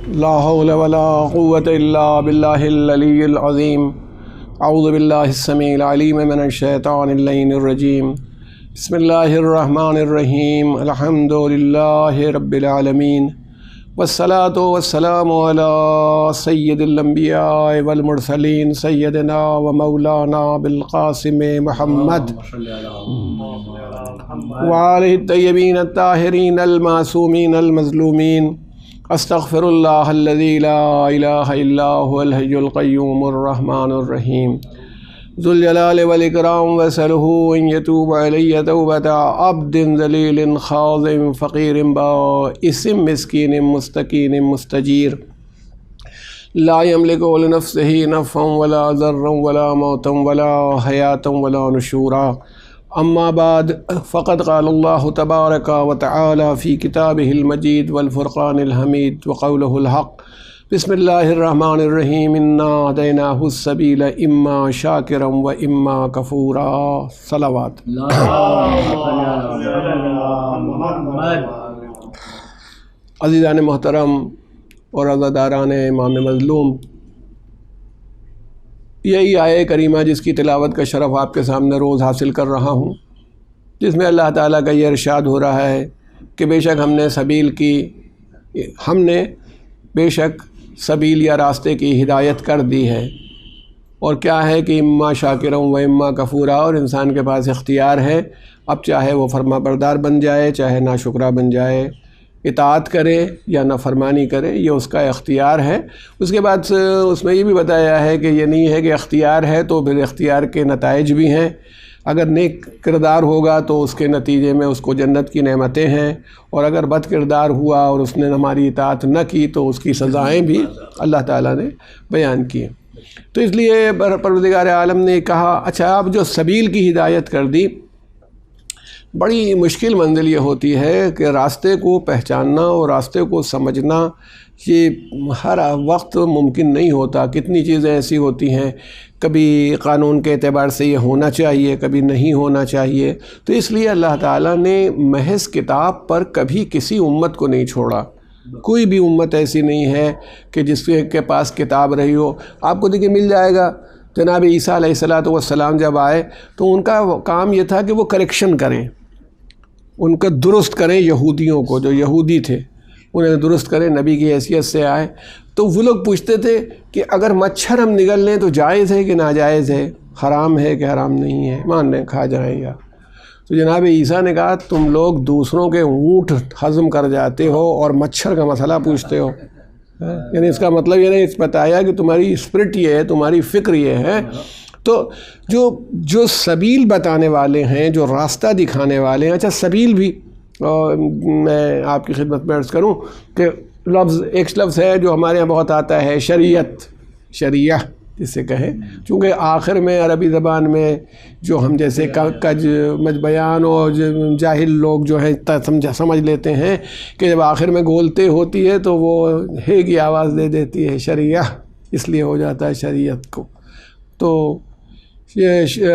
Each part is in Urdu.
لا حول ولا قوة الا باللہ العلی العظیم۔ اعوذ باللہ السمیع العلیم من الشیطان اللعین الرجیم۔ بسم اللہ الرحمن الرحیم۔ الحمد للہ رب العالمین، والصلاة والسلام علی سید الانبیاء والمرسلین سیدنا و مولانا بالقاسم محمد وآلہ الطیبین الطاہرین المعصومین المظلومین۔ استغفر اللہ الذی لا الہ الا هو الحی القیوم الرحمن الرحیم، ذو الجلال والاکرام، واسألہ ان یتوب علی توبۃ عبد ذلیل خاضع فقیر بائس مسکین مستکین مستجیر، لا یملک لنفسہ نفعا ولا ضرا ولا موتا ولا حیاتا ولا نشورا۔ اما بعد، فقد قال اللہ تبارک و تعالی فی کتابہ المجید والفرقان الحمید وقولہ الحق۔ بسم اللہ الرحمن الرحیم، انا ہدیناہ السبیل اما شاکرا و اما کفورا۔ صلوات۔ عزیزان محترم اور عزاداران امام مظلوم، یہی آیہ کریمہ جس کی تلاوت کا شرف آپ کے سامنے روز حاصل کر رہا ہوں، جس میں اللہ تعالیٰ کا یہ ارشاد ہو رہا ہے کہ بے شک ہم نے بے شک سبیل یا راستے کی ہدایت کر دی ہے، اور کیا ہے کہ اما شاکرا و اما کفورا، اور انسان کے پاس اختیار ہے، اب چاہے وہ فرما بردار بن جائے چاہے ناشکرا بن جائے، اطاعت کرے یا نافرمانی کرے، یہ اس کا اختیار ہے۔ اس کے بعد اس میں یہ بھی بتایا ہے کہ یہ نہیں ہے کہ اختیار ہے تو پھر اختیار کے نتائج بھی ہیں، اگر نیک کردار ہوگا تو اس کے نتیجے میں اس کو جنت کی نعمتیں ہیں، اور اگر بد کردار ہوا اور اس نے ہماری اطاعت نہ کی تو اس کی سزائیں بھی اللہ تعالیٰ نے بیان کی۔ تو اس لیے پروردگار عالم نے کہا اچھا اب جو سبیل کی ہدایت کر دی، بڑی مشکل منزل یہ ہوتی ہے کہ راستے کو پہچاننا اور راستے کو سمجھنا یہ ہر وقت ممکن نہیں ہوتا۔ کتنی چیزیں ایسی ہوتی ہیں، کبھی قانون کے اعتبار سے یہ ہونا چاہیے، کبھی نہیں ہونا چاہیے، تو اس لیے اللہ تعالیٰ نے محض کتاب پر کبھی کسی امت کو نہیں چھوڑا۔ کوئی بھی امت ایسی نہیں ہے کہ جس کے پاس کتاب رہی ہو۔ آپ کو دیکھیں مل جائے گا، جناب عیسیٰ علیہ السلام جب آئے تو ان کا کام یہ تھا کہ وہ کریکشن کریں، ان کا درست کریں، یہودیوں کو جو یہودی تھے انہیں درست کریں، نبی کی حیثیت سے آئے۔ تو وہ لوگ پوچھتے تھے کہ اگر مچھر ہم نگل لیں تو جائز ہے کہ ناجائز ہے، حرام ہے کہ حرام نہیں ہے، مان لیں کھا جائیں گا۔ تو جناب عیسیٰ نے کہا تم لوگ دوسروں کے اونٹ ہضم کر جاتے ہو اور مچھر کا مسئلہ پوچھتے ہو، یعنی اس کا مطلب یہ نہیں بتایا کہ تمہاری اسپرٹ یہ ہے، تمہاری فکر یہ ہے۔ تو جو سبیل بتانے والے ہیں، جو راستہ دکھانے والے ہیں، اچھا سبیل بھی میں آپ کی خدمت میں عرض کروں کہ ایک لفظ ہے جو ہمارے یہاں بہت آتا ہے، شریعت، شریعہ جسے کہیں، چونکہ آخر میں عربی زبان میں جو ہم جیسے کج بیان اور جاہل لوگ جو ہیں سمجھ لیتے ہیں کہ جب آخر میں گولتے ہوتی ہے تو وہ ہے کی آواز دے دیتی ہے، شریعہ اس لیے ہو جاتا ہے شریعت کو۔ تو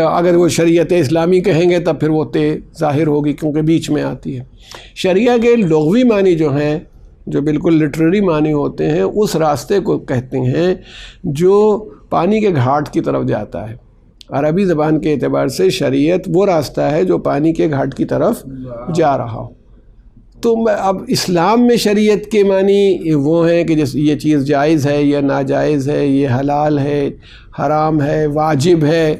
اگر وہ شریعت اسلامی کہیں گے تب پھر وہ ظاہر ہوگی کیونکہ بیچ میں آتی ہے۔ شریعہ کے لغوی معنی جو ہیں، جو بالکل لٹریری معنی ہوتے ہیں، اس راستے کو کہتے ہیں جو پانی کے گھاٹ کی طرف جاتا ہے۔ عربی زبان کے اعتبار سے شریعت وہ راستہ ہے جو پانی کے گھاٹ کی طرف جا رہا ہو۔ تو اب اسلام میں شریعت کے معنی وہ ہیں کہ جیسے یہ چیز جائز ہے، یہ ناجائز ہے، یہ حلال ہے، حرام ہے، واجب ہے،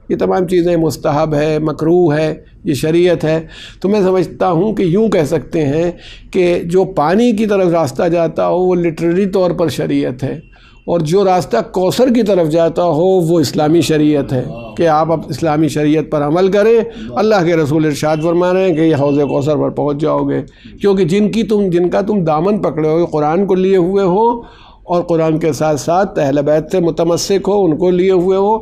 یہ تمام چیزیں مستحب ہے، مکروہ ہے، یہ شریعت ہے۔ تو میں سمجھتا ہوں کہ یوں کہہ سکتے ہیں کہ جو پانی کی طرف راستہ جاتا ہو وہ لٹریری طور پر شریعت ہے، اور جو راستہ کوثر کی طرف جاتا ہو وہ اسلامی شریعت ہے کہ آپ اب اسلامی شریعت پر عمل کریں۔ اللہ کے رسول ارشاد فرما رہے ہیں کہ یہ حوض کوثر پر پہنچ جاؤ گے، کیونکہ جن کا تم دامن پکڑے ہو، قرآن کو لیے ہوئے ہو اور قرآن کے ساتھ ساتھ اہل بیت سے متمسک ہو، ان کو لیے ہوئے ہو،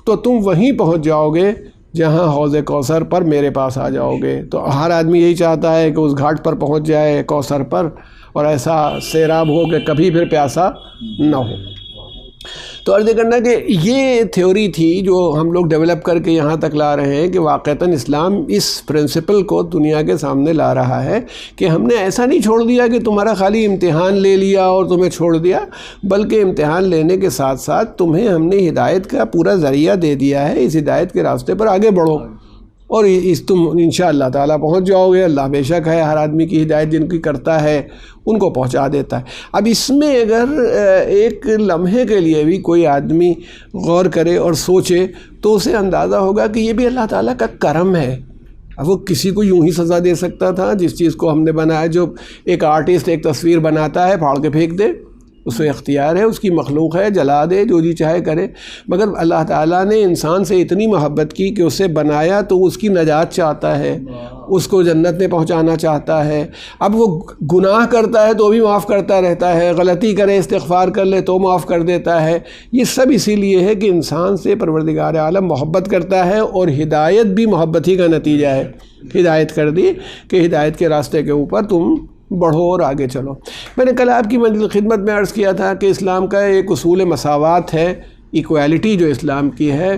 تو تم وہیں پہنچ جاؤ گے جہاں حوض کوثر پر میرے پاس آ جاؤ گے۔ تو ہر آدمی یہی چاہتا ہے کہ اس گھاٹ پر پہنچ جائے کوثر پر، اور ایسا سیراب ہو کہ کبھی پھر پیاسا نہ ہو۔ تو عرض کرنا کہ یہ تھیوری تھی جو ہم لوگ ڈیولپ کر کے یہاں تک لا رہے ہیں کہ واقعتاً اسلام اس پرنسپل کو دنیا کے سامنے لا رہا ہے کہ ہم نے ایسا نہیں چھوڑ دیا کہ تمہارا خالی امتحان لے لیا اور تمہیں چھوڑ دیا، بلکہ امتحان لینے کے ساتھ ساتھ تمہیں ہم نے ہدایت کا پورا ذریعہ دے دیا ہے، اس ہدایت کے راستے پر آگے بڑھو اور تم انشاءاللہ تعالیٰ پہنچ جاؤ گے۔ اللہ بے شک ہے ہر آدمی کی ہدایت جن کی کرتا ہے ان کو پہنچا دیتا ہے۔ اب اس میں اگر ایک لمحے کے لیے بھی کوئی آدمی غور کرے اور سوچے تو اسے اندازہ ہوگا کہ یہ بھی اللہ تعالیٰ کا کرم ہے۔ اب وہ کسی کو یوں ہی سزا دے سکتا تھا، جس چیز کو ہم نے بنایا، جو ایک آرٹسٹ ایک تصویر بناتا ہے پھاڑ کے پھینک دے، اس میں اختیار ہے، اس کی مخلوق ہے، جلا دے، جو جی چاہے کرے، مگر اللہ تعالیٰ نے انسان سے اتنی محبت کی کہ اسے بنایا تو اس کی نجات چاہتا ہے، اس کو جنت میں پہنچانا چاہتا ہے۔ اب وہ گناہ کرتا ہے تو بھی معاف کرتا رہتا ہے، غلطی کرے استغفار کر لے تو معاف کر دیتا ہے۔ یہ سب اسی لیے ہے کہ انسان سے پروردگار عالم محبت کرتا ہے، اور ہدایت بھی محبت ہی کا نتیجہ ہے۔ ہدایت کر دی کہ ہدایت کے راستے کے اوپر تم بڑھو اور آگے چلو۔ میں نے کل آپ کی خدمت میں عرض کیا تھا کہ اسلام کا ایک اصول مساوات ہے، ایکویلٹی جو اسلام کی ہے،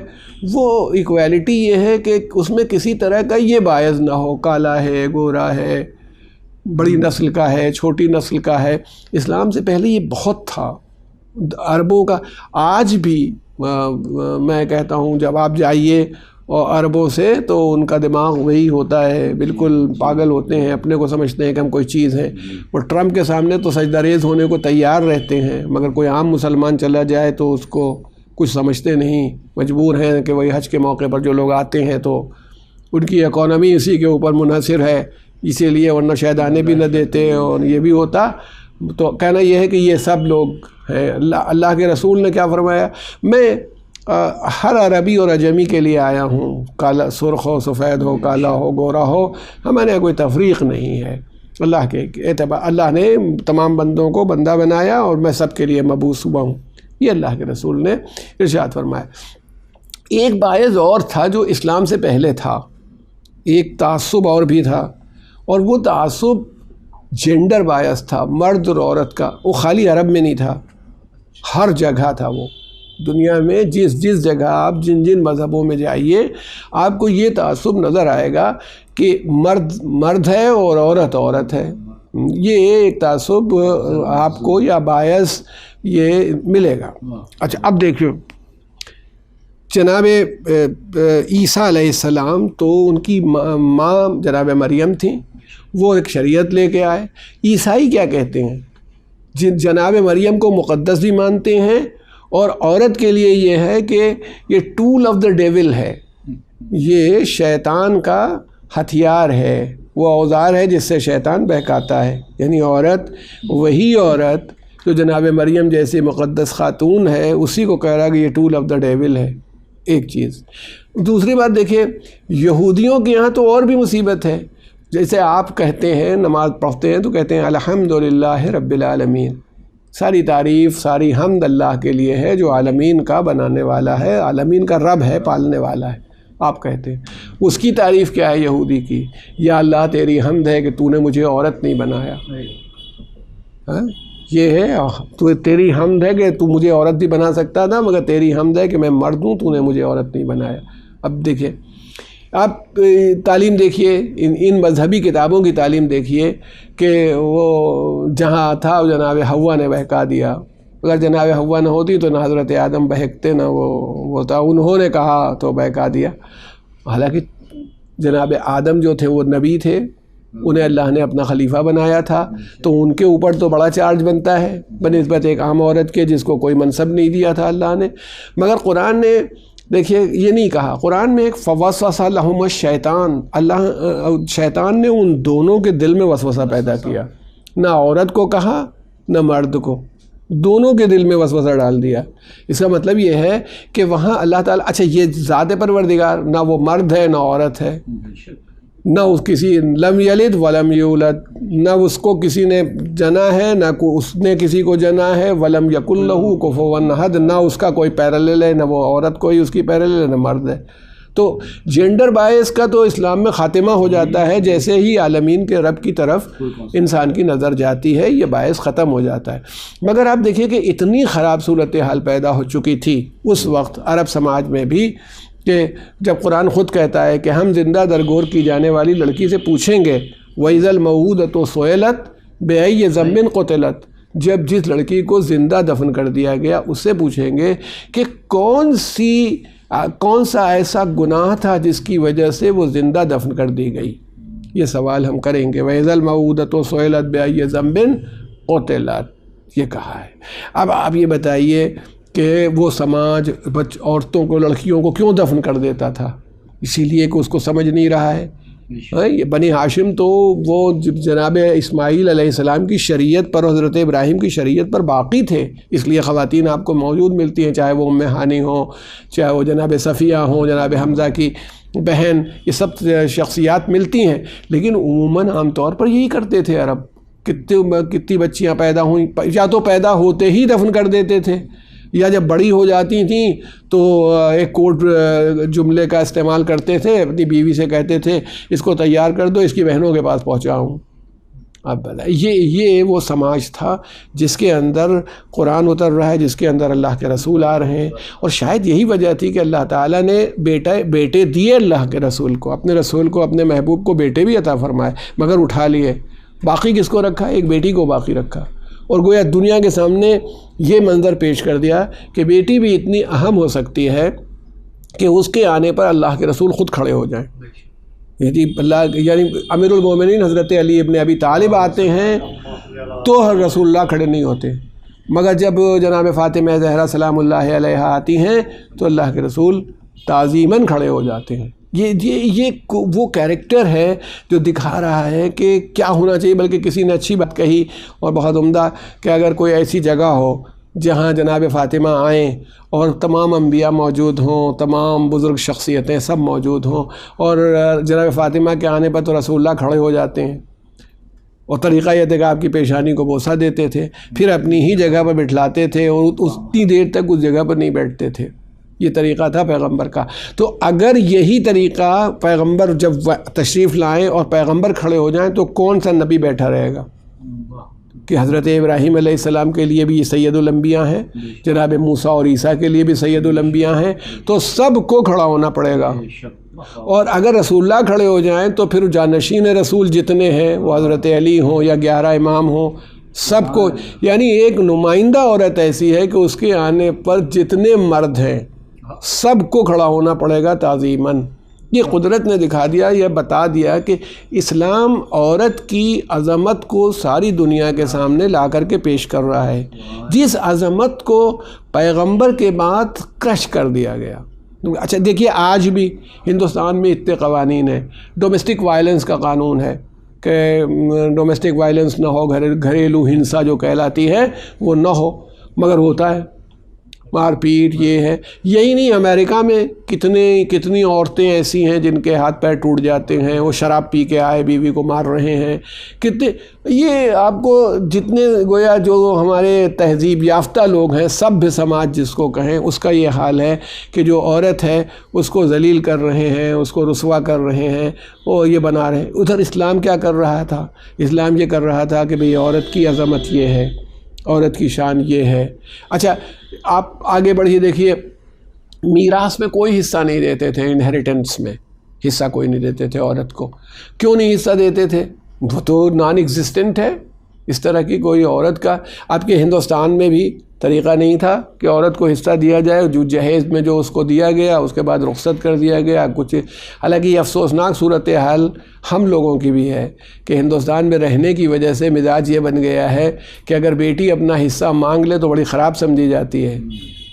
وہ ایکویلٹی یہ ہے کہ اس میں کسی طرح کا یہ باعث نہ ہو، کالا ہے، گورا ہے، بڑی نسل کا ہے، چھوٹی نسل کا ہے۔ اسلام سے پہلے یہ بہت تھا، عربوں کا۔ آج بھی میں کہتا ہوں جب آپ جائیے اور عربوں سے تو ان کا دماغ وہی ہوتا ہے، بالکل پاگل ہوتے ہیں، اپنے کو سمجھتے ہیں کہ ہم کوئی چیز ہیں۔ وہ ٹرمپ کے سامنے تو سجدہ ریز ہونے کو تیار رہتے ہیں، مگر کوئی عام مسلمان چلا جائے تو اس کو کچھ سمجھتے نہیں، مجبور ہیں کہ وہی حج کے موقع پر جو لوگ آتے ہیں تو ان کی اکانومی اسی کے اوپر منحصر ہے، اسی لیے ورنہ شاید آنے بھی نہ دیتے اور یہ بھی ہوتا۔ تو کہنا یہ ہے کہ یہ سب لوگ ہیں۔ اللہ کے رسول نے کیا فرمایا؟ میں ہر عربی اور عجمی کے لیے آیا ہوں، کالا سرخ ہو، سفید ہو، کالا ہو، گورا ہو، ہمارے یہاں کوئی تفریق نہیں ہے۔ اللہ کے اعتبار اللہ نے تمام بندوں کو بندہ بنایا اور میں سب کے لیے مبعوث ہوا ہوں، یہ اللہ کے رسول نے ارشاد فرمایا۔ ایک باعث اور تھا جو اسلام سے پہلے تھا، ایک تعصب اور بھی تھا، اور وہ تعصب جینڈر باعث تھا، مرد اور عورت کا۔ وہ خالی عرب میں نہیں تھا، ہر جگہ تھا۔ وہ دنیا میں جس جگہ آپ جن مذہبوں میں جائیے آپ کو یہ تعصب نظر آئے گا کہ مرد ہے اور عورت ہے۔ یہ ایک تعصب آپ کو یا باعث یہ ملے گا۔ اچھا اب دیکھو، جناب عیسیٰ علیہ السلام تو ان کی ماں جناب مریم تھیں، وہ ایک شریعت لے کے آئے۔ عیسائی کیا کہتے ہیں؟ جناب مریم کو مقدس بھی مانتے ہیں، اور عورت کے لیے یہ ہے کہ یہ ٹول آف دا ڈیول ہے، یہ شیطان کا ہتھیار ہے، وہ اوزار ہے جس سے شیطان بہکاتا ہے۔ یعنی عورت، وہی عورت جو جناب مریم جیسی مقدس خاتون ہے، اسی کو کہہ رہا کہ یہ ٹول آف دا ڈیول ہے، ایک چیز۔ دوسری بات دیکھیے، یہودیوں کے یہاں تو اور بھی مصیبت ہے۔ جیسے آپ کہتے ہیں، نماز پڑھتے ہیں تو کہتے ہیں الحمدللہ رب العالمین، ساری تعریف ساری حمد اللہ کے لیے ہے جو عالمین کا بنانے والا ہے، عالمین کا رب ہے، پالنے والا ہے، آپ کہتے ہیں۔ اس کی تعریف کیا ہے یہودی کی؟ یا اللہ تیری حمد ہے کہ تو نے مجھے عورت نہیں بنایا، یہ ہے تو تیری حمد ہے کہ تو مجھے عورت بھی بنا سکتا تھا، مگر تیری حمد ہے کہ میں مرد ہوں، تو نے مجھے عورت نہیں بنایا۔ اب دیکھیں، آپ تعلیم دیکھیے، ان مذہبی کتابوں کی تعلیم دیکھیے کہ وہ جہاں تھا جناب حوا نے بہکا دیا، اگر جناب حوا نہ ہوتی تو نہ حضرت آدم بہکتے، نہ وہ تھا، انہوں نے کہا تو بہکا دیا۔ حالانکہ جناب آدم جو تھے وہ نبی تھے، انہیں اللہ نے اپنا خلیفہ بنایا تھا، تو ان کے اوپر تو بڑا چارج بنتا ہے بنسبت ایک عام عورت کے جس کو کوئی منصب نہیں دیا تھا اللہ نے۔ مگر قرآن نے دیکھیے یہ نہیں کہا، قرآن میں ایک فوسوس لہم الشیطان، شیطان نے ان دونوں کے دل میں وسوسہ پیدا کیا، نہ عورت کو کہا نہ مرد کو، دونوں کے دل میں وسوسہ ڈال دیا۔ اس کا مطلب یہ ہے کہ وہاں اللہ تعالیٰ، اچھا یہ ذات پروردگار، نہ وہ مرد ہے نہ عورت ہے، نہ اس کسی لم یلد ولم یولد، نہ اس کو کسی نے جنا ہے نہ اس نے کسی کو جنا ہے، ولم یکن لہ کفوا احد، نہ اس کا کوئی پیرالل ہے، نہ وہ عورت کوئی اس کی پیرالل ہے، نہ مرد ہے۔ تو جینڈر بائس کا تو اسلام میں خاتمہ ہو جاتا ہے جیسے ہی عالمین کے رب کی طرف انسان کی نظر جاتی ہے، یہ باعث ختم ہو جاتا ہے۔ مگر آپ دیکھیے کہ اتنی خراب صورتحال پیدا ہو چکی تھی اس وقت عرب سماج میں بھی، کہ جب قرآن خود کہتا ہے کہ ہم زندہ درگور کی جانے والی لڑکی سے پوچھیں گے وَإِذَا الْمَوْءُودَةُ سُئِلَتْ بِأَيِّ ذَنبٍ قُتِلَتْ، جب جس لڑکی کو زندہ دفن کر دیا گیا اس سے پوچھیں گے کہ کون سا ایسا گناہ تھا جس کی وجہ سے وہ زندہ دفن کر دی گئی، یہ سوال ہم کریں گے۔ وَإِذَا الْمَوْءُودَةُ سُئِلَتْ بِأَيِّ ذَنبٍ قُتِلَتْ، یہ کہا ہے۔ اب آپ یہ بتائیے کہ وہ سماج عورتوں کو، لڑکیوں کو کیوں دفن کر دیتا تھا؟ اسی لیے کہ اس کو سمجھ نہیں رہا ہے۔ یہ بنی ہاشم تو وہ جناب اسماعیل علیہ السلام کی شریعت پر، حضرت ابراہیم کی شریعت پر باقی تھے، اس لیے خواتین آپ کو موجود ملتی ہیں، چاہے وہ ام ہانی ہوں، چاہے وہ جناب صفیہ ہوں، جناب حمزہ کی بہن، یہ سب شخصیات ملتی ہیں، لیکن عموماً عام طور پر یہی کرتے تھے عرب۔ کتنی بچیاں پیدا ہوئیں، یا تو پیدا ہوتے ہی دفن کر دیتے تھے، یا جب بڑی ہو جاتی تھیں تو ایک کوڈ جملے کا استعمال کرتے تھے، اپنی بیوی سے کہتے تھے اس کو تیار کر دو، اس کی بہنوں کے پاس پہنچاؤں۔ اب بتائیے، یہ وہ سماج تھا جس کے اندر قرآن اتر رہا ہے، جس کے اندر اللہ کے رسول آ رہے ہیں، اور شاید یہی وجہ تھی کہ اللہ تعالیٰ نے بیٹے دیے اللہ کے رسول کو، اپنے رسول کو، اپنے محبوب کو بیٹے بھی عطا فرمائے، مگر اٹھا لیے، باقی کس کو رکھا؟ ایک بیٹی کو باقی رکھا، اور گویا دنیا کے سامنے یہ منظر پیش کر دیا کہ بیٹی بھی اتنی اہم ہو سکتی ہے کہ اس کے آنے پر اللہ کے رسول خود کھڑے ہو جائیں۔ یعنی امیر المومنین حضرت علی ابن ابی طالب آتے ہیں تو رسول اللہ کھڑے نہیں ہوتے، مگر جب جناب فاطمہ زہرا سلام اللہ علیہا آتی ہیں تو اللہ کے رسول تعظیماً کھڑے ہو جاتے ہیں۔ یہ وہ کیریکٹر ہے جو دکھا رہا ہے کہ کیا ہونا چاہیے۔ بلکہ کسی نے اچھی بات کہی اور بہت عمدہ، کہ اگر کوئی ایسی جگہ ہو جہاں جناب فاطمہ آئیں اور تمام انبیاء موجود ہوں، تمام بزرگ شخصیتیں سب موجود ہوں، اور جناب فاطمہ کے آنے پر تو رسول اللہ کھڑے ہو جاتے ہیں، اور طریقہ یہ تھا کہ آپ کی پیشانی کو بوسہ دیتے تھے، پھر اپنی ہی جگہ پر بٹھلاتے تھے، اور اتنی دیر تک اس جگہ پر نہیں بیٹھتے تھے۔ یہ طریقہ تھا پیغمبر کا۔ تو اگر یہی طریقہ پیغمبر جب تشریف لائیں اور پیغمبر کھڑے ہو جائیں تو کون سا نبی بیٹھا رہے گا؟ کہ حضرت ابراہیم علیہ السلام کے لیے بھی یہ سید الانبیاء ہیں، جناب موسیٰ اور عیسیٰ کے لیے بھی سید الانبیاء ہیں، تو سب کو کھڑا ہونا پڑے گا۔ اور اگر رسول اللہ کھڑے ہو جائیں تو پھر جانشین رسول جتنے ہیں، وہ حضرت علی ہوں یا 11 امام ہوں، سب کو، یعنی ایک نمائندہ عورت ایسی ہے کہ اس کے آنے پر جتنے مرد ہیں سب کو کھڑا ہونا پڑے گا تعظیماً۔ یہ قدرت نے دکھا دیا، یہ بتا دیا کہ اسلام عورت کی عظمت کو ساری دنیا کے سامنے لا کر کے پیش کر رہا ہے، جس عظمت کو پیغمبر کے بعد کرش کر دیا گیا۔ اچھا دیکھیے، آج بھی ہندوستان میں اتنے قوانین ہیں، ڈومیسٹک وائلنس کا قانون ہے کہ ڈومیسٹک وائلنس نہ ہو، گھریلو ہنسا جو کہلاتی ہے وہ نہ ہو، مگر ہوتا ہے، مار پیٹ یہ ہے۔ یہی نہیں، امریکہ میں کتنی عورتیں ایسی ہیں جن کے ہاتھ پیر ٹوٹ جاتے ہیں، وہ شراب پی کے آئے بیوی کو مار رہے ہیں، کتنے، یہ آپ کو جتنے گویا جو ہمارے تہذیب یافتہ لوگ ہیں، سبھی سماج جس کو کہیں، اس کا یہ حال ہے کہ جو عورت ہے اس کو ذلیل کر رہے ہیں، اس کو رسوا کر رہے ہیں، وہ یہ بنا رہے ہیں۔ ادھر اسلام کیا کر رہا تھا؟ اسلام یہ کر رہا تھا کہ بھئی عورت کی عظمت یہ ہے، عورت کی شان یہ ہے۔ اچھا آپ آگے بڑھیے، دیکھیے میراث میں کوئی حصہ نہیں دیتے تھے، انہیریٹنس میں حصہ کوئی نہیں دیتے تھے عورت کو۔ کیوں نہیں حصہ دیتے تھے؟ وہ تو نان ایگزسٹنٹ ہے، اس طرح کی کوئی عورت کا آپ کے ہندوستان میں بھی طریقہ نہیں تھا کہ عورت کو حصہ دیا جائے۔ جو جہیز میں جو اس کو دیا گیا اس کے بعد رخصت کر دیا گیا کچھ۔ حالانکہ یہ افسوسناک صورتحال ہم لوگوں کی بھی ہے کہ ہندوستان میں رہنے کی وجہ سے مزاج یہ بن گیا ہے کہ اگر بیٹی اپنا حصہ مانگ لے تو بڑی خراب سمجھی جاتی ہے،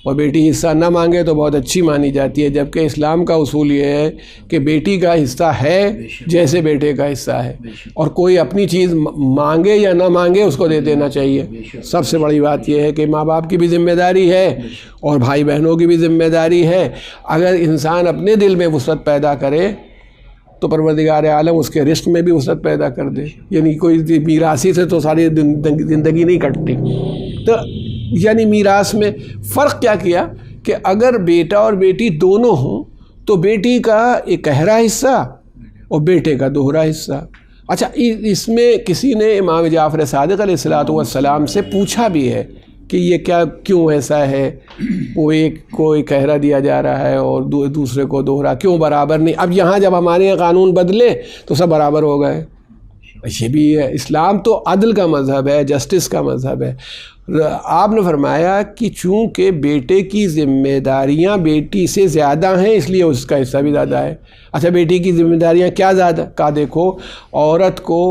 اور بیٹی حصہ نہ مانگے تو بہت اچھی مانی جاتی ہے، جبکہ اسلام کا اصول یہ ہے کہ بیٹی کا حصہ ہے جیسے بیٹے کا حصہ ہے، اور کوئی اپنی چیز مانگے یا نہ مانگے اس کو دے دینا چاہیے۔ سب سے بڑی بات یہ ہے کہ ماں باپ کی بھی ذمہ داری ہے اور بھائی بہنوں کی بھی ذمہ داری ہے۔ اگر انسان اپنے دل میں وسعت پیدا کرے تو پروردگار عالم اس کے رزق میں بھی وسعت پیدا کر دے۔ یعنی کوئی میراثی سے تو ساری زندگی نہیں کٹتی۔ تو یعنی میراث میں فرق کیا کیا کہ اگر بیٹا اور بیٹی دونوں ہوں تو بیٹی کا ایک گہرا حصہ اور بیٹے کا دوہرا حصہ. اچھا اس میں کسی نے امام جعفر صادق علیہ الصلوۃ والسلام سے پوچھا بھی ہے کہ یہ کیوں ایسا ہے, وہ ایک کو ایک گہرا دیا جا رہا ہے اور دوسرے کو دوہرا, کیوں برابر نہیں؟ اب یہاں جب ہمارے یہاں قانون بدلے تو سب برابر ہو گئے. یہ بھی ہے, اسلام تو عدل کا مذہب ہے, جسٹس کا مذہب ہے. آپ نے فرمایا کہ چونکہ بیٹے کی ذمہ داریاں بیٹی سے زیادہ ہیں اس لیے اس کا حصہ بھی زیادہ ہے. اچھا بیٹی کی ذمہ داریاں کیا زیادہ؟ کہا دیکھو عورت کو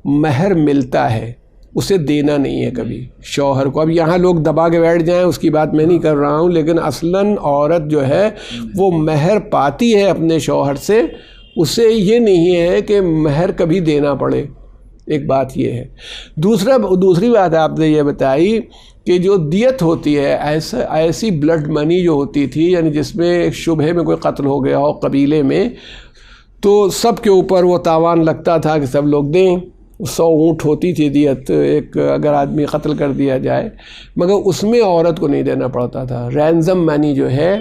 مہر ملتا ہے, اسے دینا نہیں ہے کبھی شوہر کو. اب یہاں لوگ دبا کے بیٹھ جائیں اس کی بات میں نہیں کر رہا ہوں, لیکن اصلاً عورت جو ہے وہ مہر پاتی ہے اپنے شوہر سے, اسے یہ نہیں ہے کہ مہر کبھی دینا پڑے. ایک بات یہ ہے. دوسری بات آپ نے یہ بتائی کہ جو دیت ہوتی ہے ایسی بلڈ منی جو ہوتی تھی, یعنی جس میں شبہ میں کوئی قتل ہو گیا ہو قبیلے میں, تو سب کے اوپر وہ تاوان لگتا تھا کہ سب لوگ دیں. 100 اونٹ ہوتی تھی دیت ایک, اگر آدمی قتل کر دیا جائے, مگر اس میں عورت کو نہیں دینا پڑتا تھا. رینزم منی جو ہے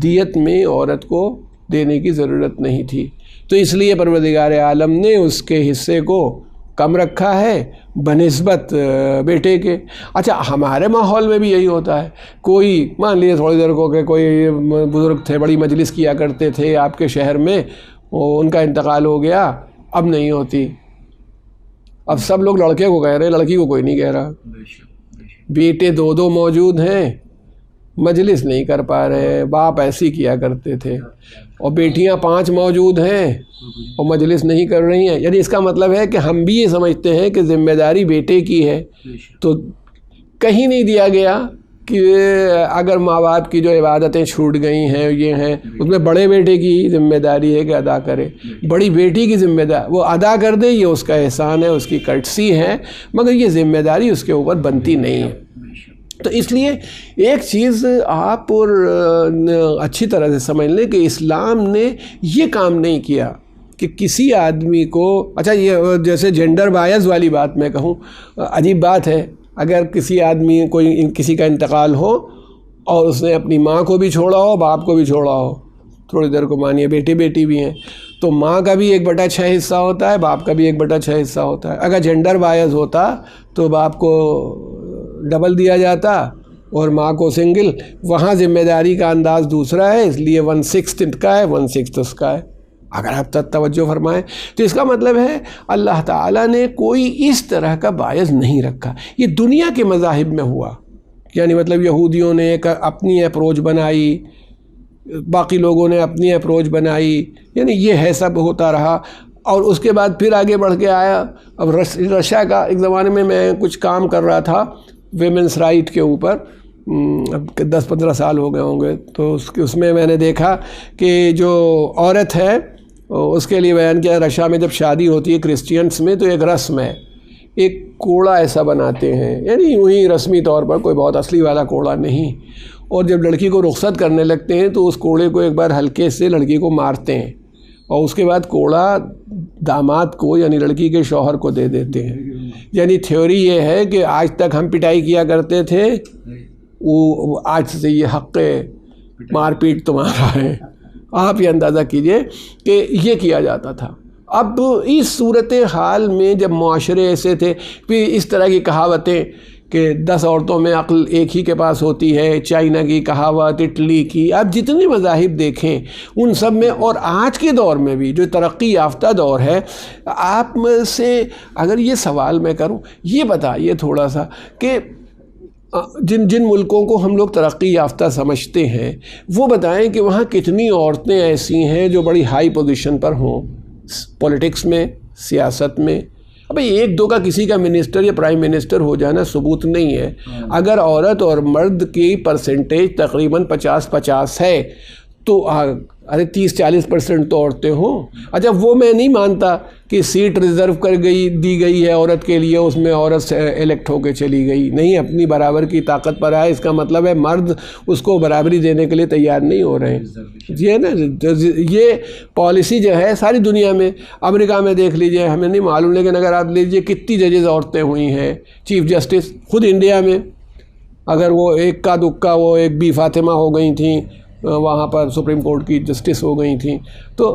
دیت میں عورت کو دینے کی ضرورت نہیں تھی. تو اس لیے پروردگار عالم نے اس کے حصے کو کم رکھا ہے بنسبت بیٹے کے. اچھا ہمارے ماحول میں بھی یہی ہوتا ہے. کوئی مان لیجیے تھوڑی دیر کو کہ کوئی بزرگ تھے, بڑی مجلس کیا کرتے تھے آپ کے شہر میں, ان کا انتقال ہو گیا, اب نہیں ہوتی. اب سب لوگ لڑکے کو کہہ رہے ہیں, لڑکی کو کوئی نہیں کہہ رہا. بیٹے 2 موجود ہیں, مجلس نہیں کر پا رہے, باپ ایسی کیا کرتے تھے. اور بیٹیاں 5 موجود ہیں اور مجلس نہیں کر رہی ہیں. یعنی اس کا مطلب ہے کہ ہم بھی یہ سمجھتے ہیں کہ ذمہ داری بیٹے کی ہے. تو کہیں نہیں دیا گیا کہ اگر ماں باپ کی جو عبادتیں چھوٹ گئی ہیں یہ ہیں, اس میں بڑے بیٹے کی ذمہ داری ہے کہ ادا کرے. بڑی بیٹی کی ذمہ داری وہ ادا کر دے, یہ اس کا احسان ہے, اس کی کٹسی ہے, مگر یہ ذمہ داری اس کے اوپر بنتی نہیں ہے. تو اس لیے ایک چیز آپ اور اچھی طرح سے سمجھ لیں کہ اسلام نے یہ کام نہیں کیا کہ کسی آدمی کو, اچھا یہ جیسے جینڈر بائز والی بات میں کہوں, عجیب بات ہے. اگر کسی آدمی کسی کا انتقال ہو اور اس نے اپنی ماں کو بھی چھوڑا ہو, باپ کو بھی چھوڑا ہو, تھوڑی دیر کو مانیے بیٹی بھی ہیں, تو ماں کا بھی 1/6 حصہ ہوتا ہے, باپ کا بھی 1/6 حصہ ہوتا ہے. اگر جینڈر بائز ہوتا تو باپ کو ڈبل دیا جاتا اور ماں کو سنگل. وہاں ذمہ داری کا انداز دوسرا ہے, اس لیے 1/6 ان کا ہے, 1/6 اس کا ہے. اگر آپ توجہ فرمائیں تو اس کا مطلب ہے اللہ تعالیٰ نے کوئی اس طرح کا باعث نہیں رکھا. یہ دنیا کے مذاہب میں ہوا, یعنی مطلب یہودیوں نے ایک اپنی اپروچ بنائی, باقی لوگوں نے اپنی اپروچ بنائی, یعنی یہ ہے سب ہوتا رہا. اور اس کے بعد پھر آگے بڑھ کے آیا. اب رشیا کا ایک زمانے میں کچھ کام کر رہا تھا ویمنس رائٹ کے اوپر, اب 10-15 سال ہو گئے ہوں گے. تو اس میں نے دیکھا کہ جو عورت ہے اس کے لیے بیان کیا, رشیا میں جب شادی ہوتی ہے کرسچینس میں تو ایک رسم ہے, ایک کوڑا ایسا بناتے ہیں, یعنی یوں ہی رسمی طور پر, کوئی بہت اصلی والا کوڑا نہیں. اور جب لڑکی کو رخصت کرنے لگتے ہیں تو اس کوڑے کو ایک بار ہلکے سے لڑکی کو مارتے ہیں, اور اس کے بعد کوڑا داماد کو یعنی لڑکی کے شوہر کو دے دیتے ہیں. یعنی تھیوری یہ ہے کہ آج تک ہم پٹائی کیا کرتے تھے, وہ آج سے یہ حق مار پیٹ تمہارا ہے. آپ یہ اندازہ کیجئے کہ یہ کیا جاتا تھا. اب اس صورت حال میں جب معاشرے ایسے تھے, پھر اس طرح کی کہاوتیں کہ 10 عورتوں میں عقل ایک ہی کے پاس ہوتی ہے, چائنا کی کہاوت, اٹلی کی, آپ جتنے مذاہب دیکھیں ان سب میں, اور آج کے دور میں بھی جو ترقی یافتہ دور ہے, آپ سے اگر یہ سوال میں کروں, یہ بتائیے تھوڑا سا کہ جن ملکوں کو ہم لوگ ترقی یافتہ سمجھتے ہیں وہ بتائیں کہ وہاں کتنی عورتیں ایسی ہیں جو بڑی ہائی پوزیشن پر ہوں, پولیٹکس میں, سیاست میں. اب 1-2 کا کسی کا منسٹر یا پرائم منسٹر ہو جانا ثبوت نہیں ہے. اگر عورت اور مرد کی پرسنٹیج تقریباً 50-50 ہے تو 30-40% تو عورتیں ہوں. اچھا وہ میں نہیں مانتا کہ سیٹ ریزرو دی گئی ہے عورت کے لیے, اس میں عورت الیکٹ ہو کے چلی گئی, نہیں, اپنی برابر کی طاقت پر آئے. اس کا مطلب ہے مرد اس کو برابری دینے کے لیے تیار نہیں ہو رہے ہیں. یہ ہے نا, یہ پالیسی جو ہے ساری دنیا میں, امریکہ میں دیکھ لیجئے, ہمیں نہیں معلوم, لیکن اگر آپ لیجئے کتنی ججز عورتیں ہوئی ہیں, چیف جسٹس. خود انڈیا میں اگر وہ ایک کا دکا وہ ایک بی فاطمہ ہو گئی تھیں, وہاں پر سپریم کورٹ کی جسٹس ہو گئی تھیں. تو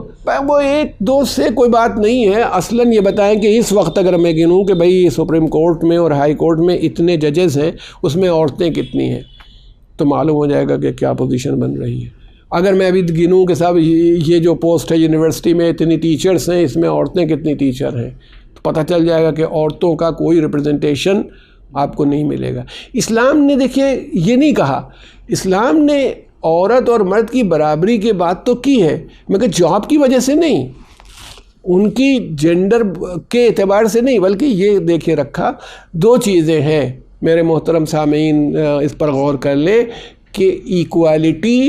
وہ ایک دو سے کوئی بات نہیں ہے. اصلاً یہ بتائیں کہ اس وقت اگر میں گنوں کہ بھئی سپریم کورٹ میں اور ہائی کورٹ میں اتنے ججز ہیں، اس میں عورتیں کتنی ہیں، تو معلوم ہو جائے گا کہ کیا پوزیشن بن رہی ہے. اگر میں ابھی گنوں کہ صاحب یہ جو پوسٹ ہے یونیورسٹی میں اتنی ٹیچرز ہیں، اس میں عورتیں کتنی ٹیچر ہیں، تو پتہ چل جائے گا کہ عورتوں کا کوئی ریپرزنٹیشن آپ کو نہیں ملے گا. اسلام نے دیکھیے یہ نہیں کہا، اسلام نے عورت اور مرد کی برابری کی بات تو کی ہے، مگر جاب کی وجہ سے نہیں، ان کی جینڈر کے اعتبار سے نہیں، بلکہ یہ دیکھے رکھا دو چیزیں ہیں میرے محترم سامعین، اس پر غور کر لیں کہ ایکوالٹی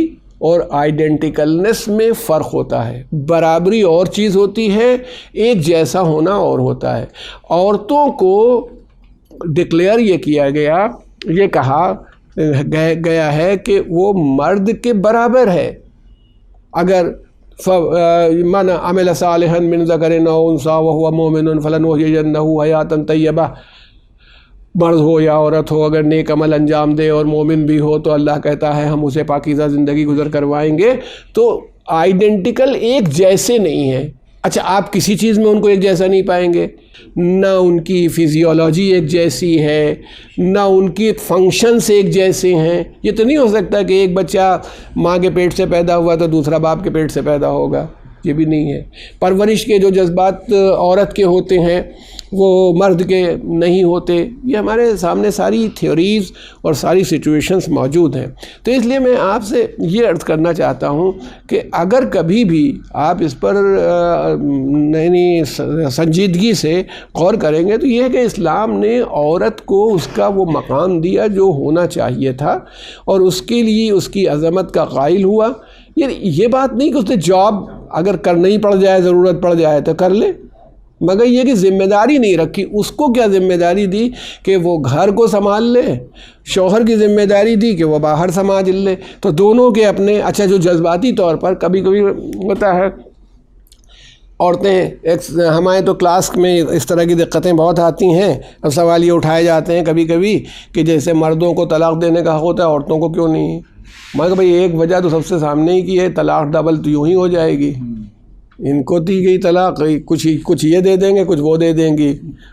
اور آئیڈینٹیکلنس میں فرق ہوتا ہے. برابری اور چیز ہوتی ہے، ایک جیسا ہونا اور ہوتا ہے. عورتوں کو ڈکلیئر یہ کیا گیا، یہ کہا گیا ہے کہ وہ مرد کے برابر ہے. اگر من عمل صالحا من ذکر او انثی وهو مؤمن فلنحیینہ حیاۃ طیبہ، مرد ہو یا عورت ہو اگر نیک عمل انجام دے اور مومن بھی ہو تو اللہ کہتا ہے ہم اسے پاکیزہ زندگی گزر کروائیں گے. تو آئیڈینٹیکل ایک جیسے نہیں ہیں. اچھا آپ کسی چیز میں ان کو ایک جیسا نہیں پائیں گے، نہ ان کی فزیولوجی ایک جیسی ہے، نہ ان کی فنکشنز ایک جیسے ہیں. یہ تو نہیں ہو سکتا کہ ایک بچہ ماں کے پیٹ سے پیدا ہوا تو دوسرا باپ کے پیٹ سے پیدا ہوگا، یہ بھی نہیں ہے. پرورش کے جو جذبات عورت کے ہوتے ہیں وہ مرد کے نہیں ہوتے. یہ ہمارے سامنے ساری تھیوریز اور ساری سچویشنز موجود ہیں. تو اس لیے میں آپ سے یہ عرض کرنا چاہتا ہوں کہ اگر کبھی بھی آپ اس پر سنجیدگی سے غور کریں گے تو یہ ہے کہ اسلام نے عورت کو اس کا وہ مقام دیا جو ہونا چاہیے تھا، اور اس کے لیے اس کی عظمت کا قائل ہوا. یہ بات نہیں کہ اس نے جاب اگر کرنا ہی پڑ جائے، ضرورت پڑ جائے تو کر لے، مگر یہ کہ ذمہ داری نہیں رکھی. اس کو کیا ذمہ داری دی کہ وہ گھر کو سنبھال لے، شوہر کی ذمہ داری دی کہ وہ باہر سنبھال لے. تو دونوں کے اپنے اچھا جو جذباتی طور پر کبھی کبھی ہوتا ہے عورتیں ہمارے تو کلاس میں اس طرح کی دقتیں بہت آتی ہیں. اب سوال یہ اٹھائے جاتے ہیں کبھی کبھی کہ جیسے مردوں کو طلاق دینے کا حق ہوتا ہے عورتوں کو کیوں نہیں. میں کہ بھئی ایک وجہ تو سب سے سامنے ہی کی ہے، طلاق ڈبل تو یوں ہی ہو جائے گی. ان کو دی گئی طلاق، کچھ یہ دے دیں گے کچھ وہ دے دیں گی.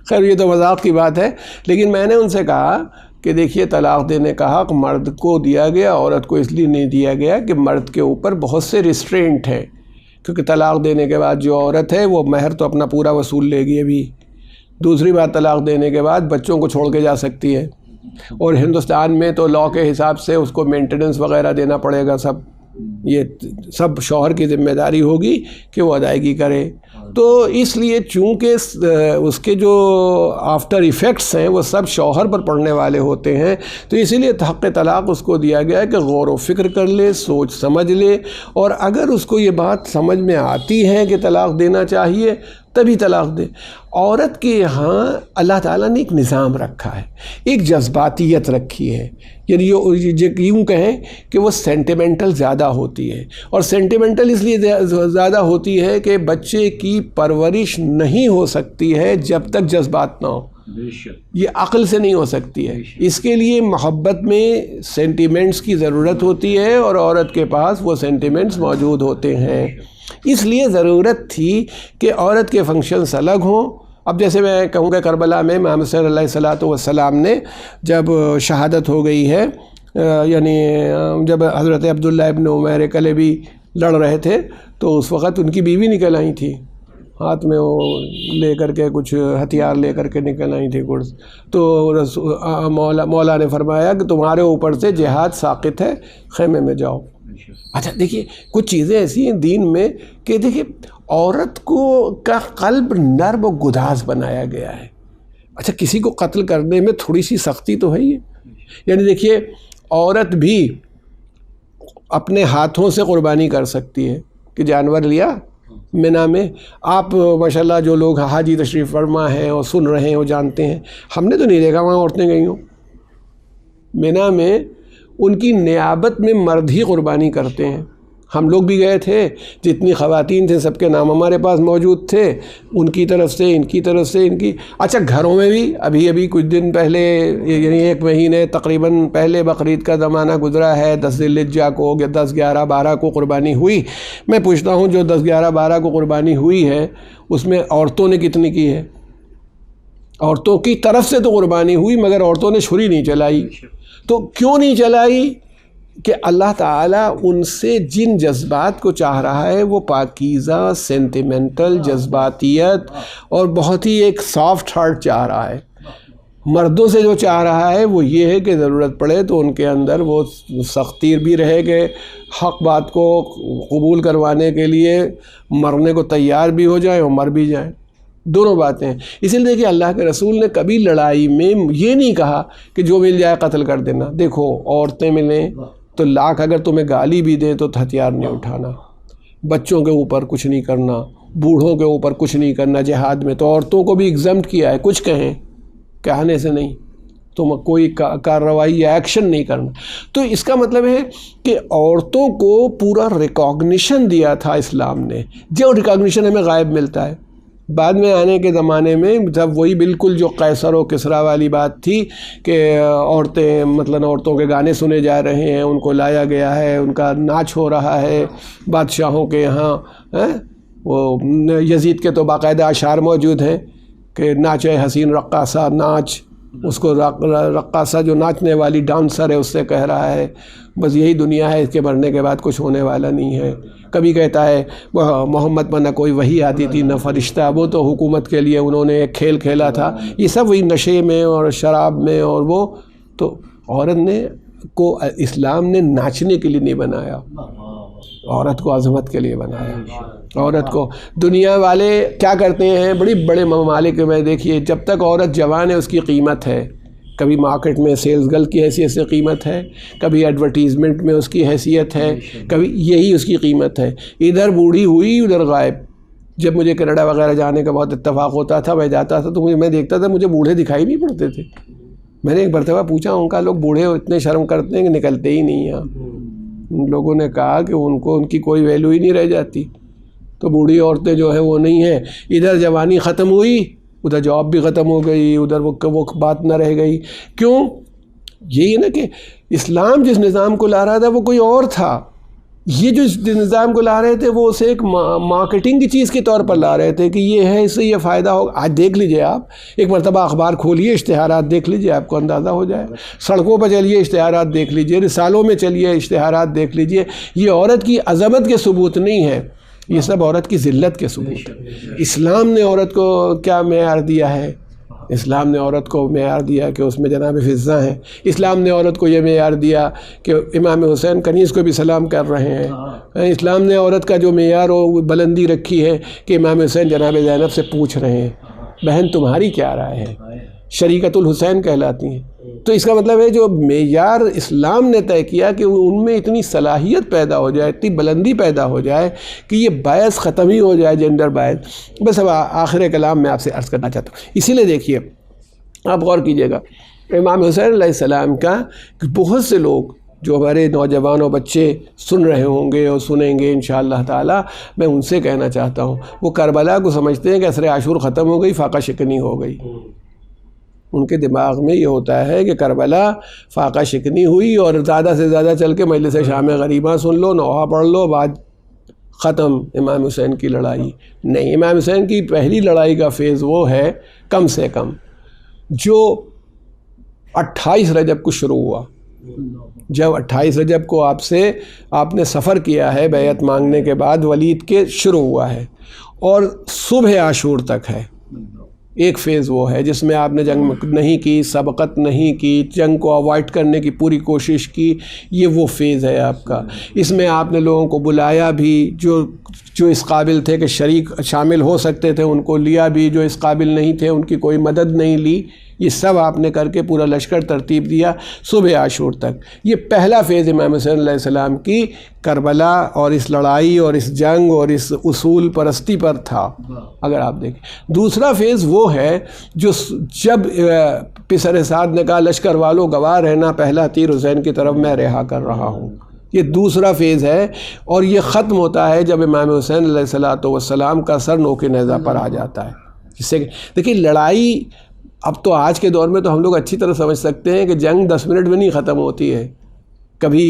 خیر یہ تو مذاق کی بات ہے، لیکن میں نے ان سے کہا کہ دیکھیے طلاق دینے کا حق مرد کو دیا گیا، عورت کو اس لیے نہیں دیا گیا کہ مرد کے اوپر بہت سے ریسٹرینٹ ہیں. کیونکہ طلاق دینے کے بعد جو عورت ہے وہ مہر تو اپنا پورا وصول لے گی ابھی. دوسری بات طلاق دینے کے بعد بچوں کو چھوڑ کے جا سکتی ہے، اور ہندوستان میں تو لاء کے حساب سے اس کو مینٹیننس وغیرہ دینا پڑے گا. یہ سب شوہر کی ذمہ داری ہوگی کہ وہ ادائیگی کرے. تو اس لیے چونکہ اس کے جو آفٹر ایفیکٹس ہیں وہ سب شوہر پر پڑنے والے ہوتے ہیں، تو اسی لیے حق طلاق اس کو دیا گیا ہے کہ غور و فکر کر لے، سوچ سمجھ لے، اور اگر اس کو یہ بات سمجھ میں آتی ہے کہ طلاق دینا چاہیے تبھی طلاق دے. عورت کے یہاں اللہ تعالیٰ نے ایک نظام رکھا ہے، ایک جذباتیت رکھی ہے. یعنی یوں کہیں کہ وہ سینٹیمنٹل زیادہ ہوتی ہے، اور سینٹیمنٹل اس لیے زیادہ ہوتی ہے کہ بچے کی پرورش نہیں ہو سکتی ہے جب تک جذبات نہ ہو. یہ عقل سے نہیں ہو سکتی ہے. اس کے لیے محبت میں سینٹیمنٹس کی ضرورت ہوتی ہے، اور عورت کے پاس وہ سینٹیمنٹس موجود ہوتے ہیں. اس لیے ضرورت تھی کہ عورت کے فنکشنز الگ ہوں. اب جیسے میں کہوں کہ کربلا میں محمد صلی اللہ علیہ وسلم نے جب شہادت ہو گئی ہے، یعنی جب حضرت عبداللہ ابن عمیر کلیبی لڑ رہے تھے تو اس وقت ان کی بیوی نکل آئی تھی، ہاتھ میں وہ لے کر کے کچھ ہتھیار لے کر کے نکل آئی تھی گرز. تو مولا نے فرمایا کہ تمہارے اوپر سے جہاد ساقط ہے، خیمے میں جاؤ. اچھا دیکھیے کچھ چیزیں ایسی ہیں دین میں کہ دیکھیے عورت کو کا قلب نرم و گداز بنایا گیا ہے. اچھا کسی کو قتل کرنے میں تھوڑی سی سختی تو ہے ہی. یعنی دیکھیے عورت بھی اپنے ہاتھوں سے قربانی کر سکتی ہے کہ جانور لیا مینا میں. آپ ماشاءاللہ جو لوگ حاجی تشریف فرما ہیں اور سن رہے ہیں وہ جانتے ہیں، ہم نے تو نہیں دیکھا وہاں عورتیں گئی ہوں. مینا میں ان کی نیابت میں مرد ہی قربانی کرتے ہیں. ہم لوگ بھی گئے تھے، جتنی خواتین تھے سب کے نام ہمارے پاس موجود تھے، ان کی طرف سے، ان کی طرف سے، ان کی. اچھا گھروں میں بھی ابھی کچھ دن پہلے، یعنی 1 مہینے تقریباً پہلے بقرعید کا زمانہ گزرا ہے، 10 ذی الحجہ کو، 10، 11، 12 کو قربانی ہوئی. میں پوچھتا ہوں جو 10، 11، 12 کو قربانی ہوئی ہے اس میں عورتوں نے کتنی کی ہے؟ عورتوں کی طرف سے تو قربانی ہوئی مگر عورتوں نے چھری نہیں چلائی. تو کیوں نہیں چلائی؟ کہ اللہ تعالیٰ ان سے جن جذبات کو چاہ رہا ہے وہ پاکیزہ، سینٹیمنٹل جذباتیت اور بہت ہی ایک سافٹ ہارٹ چاہ رہا ہے. مردوں سے جو چاہ رہا ہے وہ یہ ہے کہ ضرورت پڑے تو ان کے اندر وہ سختی بھی رہے کہ حق بات کو قبول کروانے کے لیے مرنے کو تیار بھی ہو جائیں اور مر بھی جائیں. دونوں باتیں. اسی لیے کہ اللہ کے رسول نے کبھی لڑائی میں یہ نہیں کہا کہ جو مل جائے قتل کر دینا. دیکھو عورتیں ملیں تو لاکھ اگر تمہیں گالی بھی دیں تو ہتھیار نہیں اٹھانا، بچوں کے اوپر کچھ نہیں کرنا، بوڑھوں کے اوپر کچھ نہیں کرنا. جہاد میں تو عورتوں کو بھی ایگزمپٹ کیا ہے، کچھ کہنے سے نہیں، تم کوئی کارروائی یا ایکشن نہیں کرنا. تو اس کا مطلب ہے کہ عورتوں کو پورا ریکاگنیشن دیا تھا اسلام نے، جو ریکاگنیشن ہمیں غائب ملتا ہے. بعد میں آنے کے زمانے میں جب وہی بالکل جو قیصر و کسریٰ والی بات تھی کہ عورتیں عورتوں کے گانے سنے جا رہے ہیں، ان کو لایا گیا ہے، ان کا ناچ ہو رہا ہے بادشاہوں کے یہاں. وہ یزید کے تو باقاعدہ اشعار موجود ہیں کہ ناچے حسین رقاصہ، ناچ. اس کو رقاصہ جو ناچنے والی ڈانسر ہے اس سے کہہ رہا ہے بس یہی دنیا ہے، اس کے مرنے کے بعد کچھ ہونے والا نہیں ہے. کبھی کہتا ہے محمد پر نہ کوئی وحی آتی تھی نہ فرشتہ، وہ تو حکومت کے لیے انہوں نے ایک کھیل کھیلا تھا. یہ سب وہی نشے میں اور شراب میں. اور وہ تو عورت نے کو اسلام نے ناچنے کے لیے نہیں بنایا، عورت کو عظمت کے لیے بنایا. عورت کو دنیا والے کیا کرتے ہیں، بڑی بڑے ممالک میں دیکھیے جب تک عورت جوان ہے اس کی قیمت ہے. کبھی مارکیٹ میں سیلز گرل کی حیثیت سے قیمت ہے، کبھی ایڈورٹیزمنٹ میں اس کی حیثیت ہے، کبھی یہی اس کی قیمت ہے. ادھر بوڑھی ہوئی ادھر غائب. جب مجھے کینیڈا وغیرہ جانے کا بہت اتفاق ہوتا تھا، میں جاتا تھا تو میں دیکھتا تھا مجھے بوڑھے دکھائی نہیں پڑتے تھے. میں نے ایک مرتبہ پوچھا ان کا، لوگ بوڑھے اتنے شرم کرتے ہیں کہ نکلتے ہی نہیں ہیں. ان لوگوں نے کہا کہ ان کی کوئی ویلیو ہی نہیں رہ جاتی. تو بوڑھی عورتیں جو ہیں وہ نہیں ہیں. ادھر جوانی ختم ہوئی ادھر جاب بھی ختم ہو گئی، ادھر وہ بات نہ رہ گئی. کیوں؟ یہی نا کہ اسلام جس نظام کو لا رہا تھا وہ کوئی اور تھا. یہ جو نظام کو لا رہے تھے وہ اسے ایک مارکیٹنگ کی چیز کے طور پر لا رہے تھے کہ یہ ہے، اس سے یہ فائدہ ہوگا. آج دیکھ لیجئے آپ ایک مرتبہ اخبار کھولیے، اشتہارات دیکھ لیجئے، آپ کو اندازہ ہو جائے. سڑکوں پر چلیے اشتہارات دیکھ لیجئے، رسالوں میں چلیے اشتہارات دیکھ لیجئے. یہ عورت کی عظمت کے ثبوت نہیں ہے، یہ سب عورت کی ذلت کے ثبوت ہے. اسلام نے عورت کو کیا معیار دیا ہے؟ اسلام نے عورت کو معیار دیا کہ اس میں جناب فضہ ہیں. اسلام نے عورت کو یہ معیار دیا کہ امام حسین کنیز کو بھی سلام کر رہے ہیں. اسلام نے عورت کا جو معیار و بلندی رکھی ہے کہ امام حسین جناب زینب سے پوچھ رہے ہیں بہن تمہاری کیا رائے ہے، شریکت الحسین کہلاتی ہیں. تو اس کا مطلب ہے جو معیار اسلام نے طے کیا کہ ان میں اتنی صلاحیت پیدا ہو جائے، اتنی بلندی پیدا ہو جائے کہ یہ باعث ختم ہی ہو جائے، جینڈر باعث. بس اب آخر کلام میں آپ سے عرض کرنا چاہتا ہوں. اسی لیے دیکھیے آپ غور کیجئے گا امام حسین علیہ السلام کا بہت سے لوگ جو ہمارے نوجوان و بچے سن رہے ہوں گے اور سنیں گے انشاءاللہ تعالی، میں ان سے کہنا چاہتا ہوں وہ کربلا کو سمجھتے ہیں کہ عصر عاشور ختم ہو گئی، فاقہ شکنی ہو گئی. ان کے دماغ میں یہ ہوتا ہے کہ کربلا فاقہ شکنی ہوئی اور زیادہ سے زیادہ چل کے مجلس شام غریبہ سن لو، نوحہ پڑھ لو، بعد ختم امام حسین کی لڑائی. نہیں، امام حسین کی پہلی لڑائی کا فیز وہ ہے کم سے کم جو 28 رجب کو شروع ہوا. جب 28 رجب کو آپ نے سفر کیا ہے بیعت مانگنے کے بعد ولید کے شروع ہوا ہے اور صبح عاشور تک ہے. ایک فیز وہ ہے جس میں آپ نے جنگ نہیں کی، سبقت نہیں کی، جنگ کو اوائڈ کرنے کی پوری کوشش کی. یہ وہ فیز ہے آپ کا. اس میں آپ نے لوگوں کو بلایا بھی، جو اس قابل تھے کہ شریک شامل ہو سکتے تھے ان کو لیا بھی، جو اس قابل نہیں تھے ان کی کوئی مدد نہیں لی. یہ سب آپ نے کر کے پورا لشکر ترتیب دیا صبح عاشور تک. یہ پہلا فیز امام حسین علیہ السلام کی کربلا اور اس لڑائی اور اس جنگ اور اس اصول پرستی پر تھا. اگر آپ دیکھیں دوسرا فیز وہ ہے جو جب پسر سعد نے کہا لشکر والوں گواہ رہنا، پہلا تیر حسین کی طرف میں رہا کر رہا ہوں. یہ دوسرا فیز ہے، اور یہ ختم ہوتا ہے جب امام حسین علیہ الصلوۃ والسلام کا سر نوک نیزہ پر آ جاتا ہے. جس سے دیکھیے لڑائی اب تو آج کے دور میں تو ہم لوگ اچھی طرح سمجھ سکتے ہیں کہ جنگ 10 منٹ میں نہیں ختم ہوتی ہے. کبھی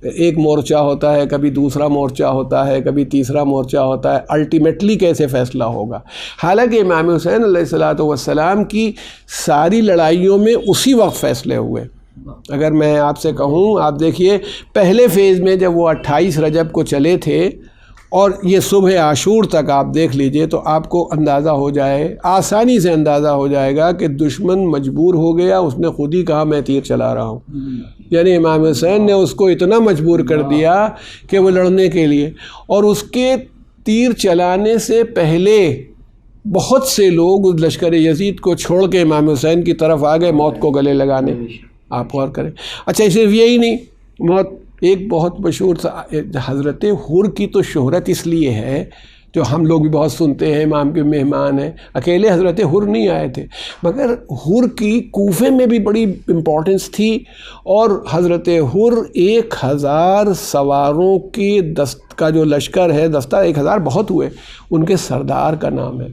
ایک مورچہ ہوتا ہے، کبھی دوسرا مورچہ ہوتا ہے، کبھی تیسرا مورچہ ہوتا ہے، الٹیمیٹلی کیسے فیصلہ ہوگا. حالانکہ امام حسین علیہ الصلوۃ والسلام کی ساری لڑائیوں میں اسی وقت فیصلے ہوئے. اگر میں آپ سے کہوں، آپ دیکھیے پہلے فیز میں جب وہ 28 رجب کو چلے تھے اور یہ صبح عاشور تک آپ دیکھ لیجئے تو آپ کو اندازہ ہو جائے، آسانی سے اندازہ ہو جائے گا کہ دشمن مجبور ہو گیا. اس نے خود ہی کہا میں تیر چلا رہا ہوں. یعنی امام حسین نے اس کو اتنا مجبور کر دیا کہ وہ لڑنے کے لیے، اور اس کے تیر چلانے سے پہلے بہت سے لوگ اس لشکر یزید کو چھوڑ کے امام حسین کی طرف آ گئے موت کو گلے لگانے. آپ غور کریں. اچھا صرف یہی نہیں، موت ایک بہت مشہور حضرت حر کی تو شہرت اس لیے ہے، جو ہم لوگ بھی بہت سنتے ہیں، امام کے مہمان ہیں. اکیلے حضرت حر نہیں آئے تھے، مگر حر کی کوفے میں بھی بڑی امپورٹنس تھی. اور حضرت حر 1000 سواروں کی کا جو لشکر ہے، دستہ 1000 بہت ہوئے، ان کے سردار کا نام ہے.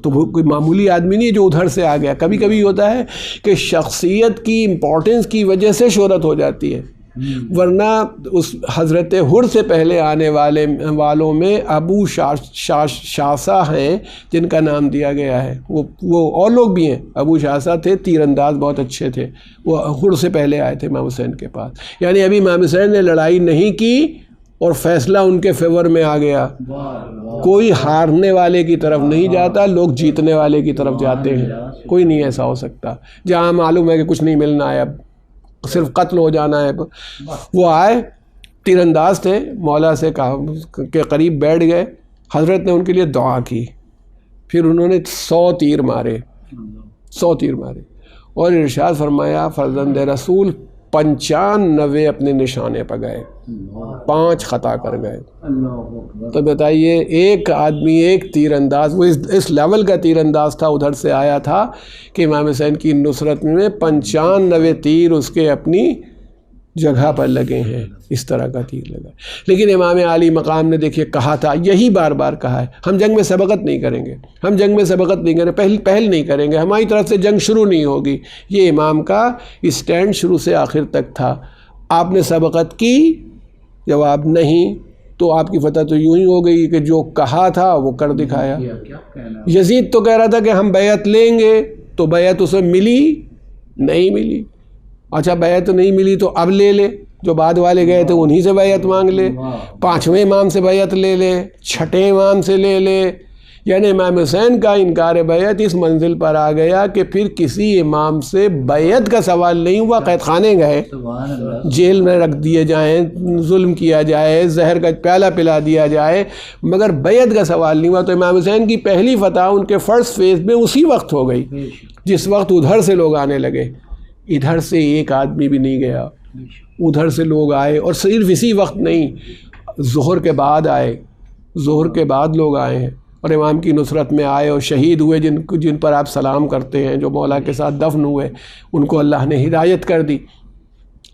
تو وہ کوئی معمولی آدمی نہیں جو ادھر سے آ گیا. کبھی کبھی ہوتا ہے کہ شخصیت کی امپورٹنس کی وجہ سے شہرت ہو جاتی ہے، ورنہ اس حضرت حر سے پہلے آنے والوں میں ابو شاسا ہیں جن کا نام دیا گیا ہے. وہ اور لوگ بھی ہیں. ابو شاسا تھے، تیر انداز بہت اچھے تھے، وہ حر سے پہلے آئے تھے امام حسین کے پاس. یعنی ابھی امام حسین نے لڑائی نہیں کی اور فیصلہ ان کے فیور میں آ گیا. کوئی ہارنے والے کی طرف نہیں جاتا، لوگ جیتنے والے کی طرف جاتے ہیں. کوئی نہیں ایسا ہو سکتا. جہاں معلوم ہے کہ کچھ نہیں ملنا ہے، اب صرف قتل ہو جانا ہے. وہ آئے، تیر انداز تھے، مولا سے کہا کہ قریب بیٹھ گئے. حضرت نے ان کے لیے دعا کی، پھر انہوں نے 100 تیر مارے، 100 تیر مارے، اور ارشاد فرمایا فرزند رسول 95 اپنے نشانے پہ گئے، 5 خطا کر گئے. تو بتائیے ایک آدمی ایک تیر انداز، وہ اس لیول کا تیر انداز تھا، ادھر سے آیا تھا کہ امام حسین کی نصرت میں 95 تیر اس کے اپنی جگہ پر لگے ہیں. اس طرح کا تیر لگا. لیکن امام عالی مقام نے دیکھیے کہا تھا، یہی بار بار کہا ہے، ہم جنگ میں سبقت نہیں کریں گے، ہم جنگ میں سبقت نہیں کریں، پہل نہیں کریں گے، ہماری طرف سے جنگ شروع نہیں ہوگی. یہ امام کا اسٹینڈ شروع سے آخر تک تھا. آپ نے سبقت کی؟ جواب نہیں. تو آپ کی فتح تو یوں ہی ہو گئی کہ جو کہا تھا وہ کر دکھایا. یزید تو کہہ رہا تھا کہ ہم بیعت لیں گے، تو بیعت اسے ملی نہیں ملی. اچھا بیعت نہیں ملی تو اب لے لے، جو بعد والے گئے تھے انہی سے بیعت مانگ لے، 5ویں امام سے بیعت لے لے، 6ٹھے امام سے لے لے. یعنی امام حسین کا انکار بیعت اس منزل پر آ گیا کہ پھر کسی امام سے بیعت کا سوال نہیں ہوا. قید خانے گئے، جیل میں رکھ دیے جائیں، ظلم کیا جائے، زہر کا پیالہ پلا دیا جائے، مگر بیعت کا سوال نہیں ہوا. تو امام حسین کی پہلی فتح ان کے فرسٹ فیز میں اسی وقت ہو گئی جس وقت ادھر سے لوگ آنے لگے. ادھر سے ایک آدمی بھی نہیں گیا، ادھر سے لوگ آئے. اور صرف اسی وقت نہیں، ظہر کے بعد آئے، ظہر کے بعد لوگ آئے ہیں اور امام کی نصرت میں آئے اور شہید ہوئے، جن پر آپ سلام کرتے ہیں، جو مولا کے ساتھ دفن ہوئے، ان کو اللہ نے ہدایت کر دی.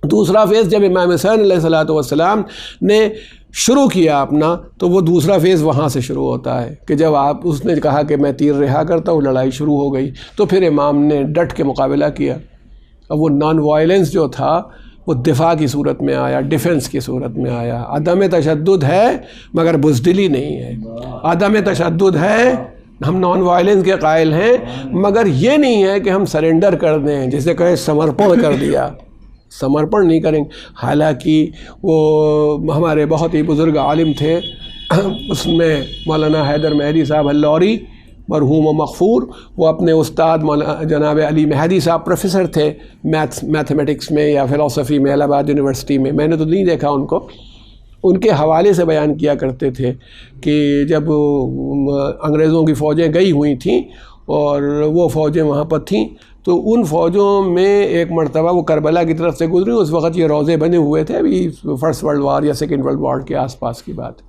دوسرا فیز جب امام حسین علیہ الصلوۃ والسلام نے شروع کیا اپنا، تو وہ دوسرا فیز وہاں سے شروع ہوتا ہے کہ جب اس نے کہا کہ میں تیر رہا کرتا ہوں، لڑائی شروع ہو گئی. تو پھر امام نے ڈٹ کے مقابلہ کیا. اب وہ نان وائلنس جو تھا وہ دفاع کی صورت میں آیا، ڈیفنس کی صورت میں آیا. عدم تشدد ہے مگر بزدلی نہیں ہے. عدم تشدد ہے، ہم نان وائلنس کے قائل ہیں، مگر یہ نہیں ہے کہ ہم سرنڈر کر دیں، جسے کہیں سمرپن کر دیا. سمرپن نہیں کریں. حالانکہ وہ ہمارے بہت ہی بزرگ عالم تھے، اس میں مولانا حیدر مہدی صاحب اللوری مرحوم و مغفور، وہ اپنے استاد جناب علی مہدی صاحب پروفیسر تھے میتھمیٹکس میں یا فلسفی میں الہ آباد یونیورسٹی میں نے تو نہیں دیکھا ان کو. ان کے حوالے سے بیان کیا کرتے تھے کہ جب انگریزوں کی فوجیں گئی ہوئی تھیں اور وہ فوجیں وہاں پر تھیں، تو ان فوجوں میں ایک مرتبہ وہ کربلا کی طرف سے گزری. اس وقت یہ روضے بنے ہوئے تھے، ابھی فرسٹ ورلڈ وار یا سیکنڈ ورلڈ وار کے آس پاس کی بات.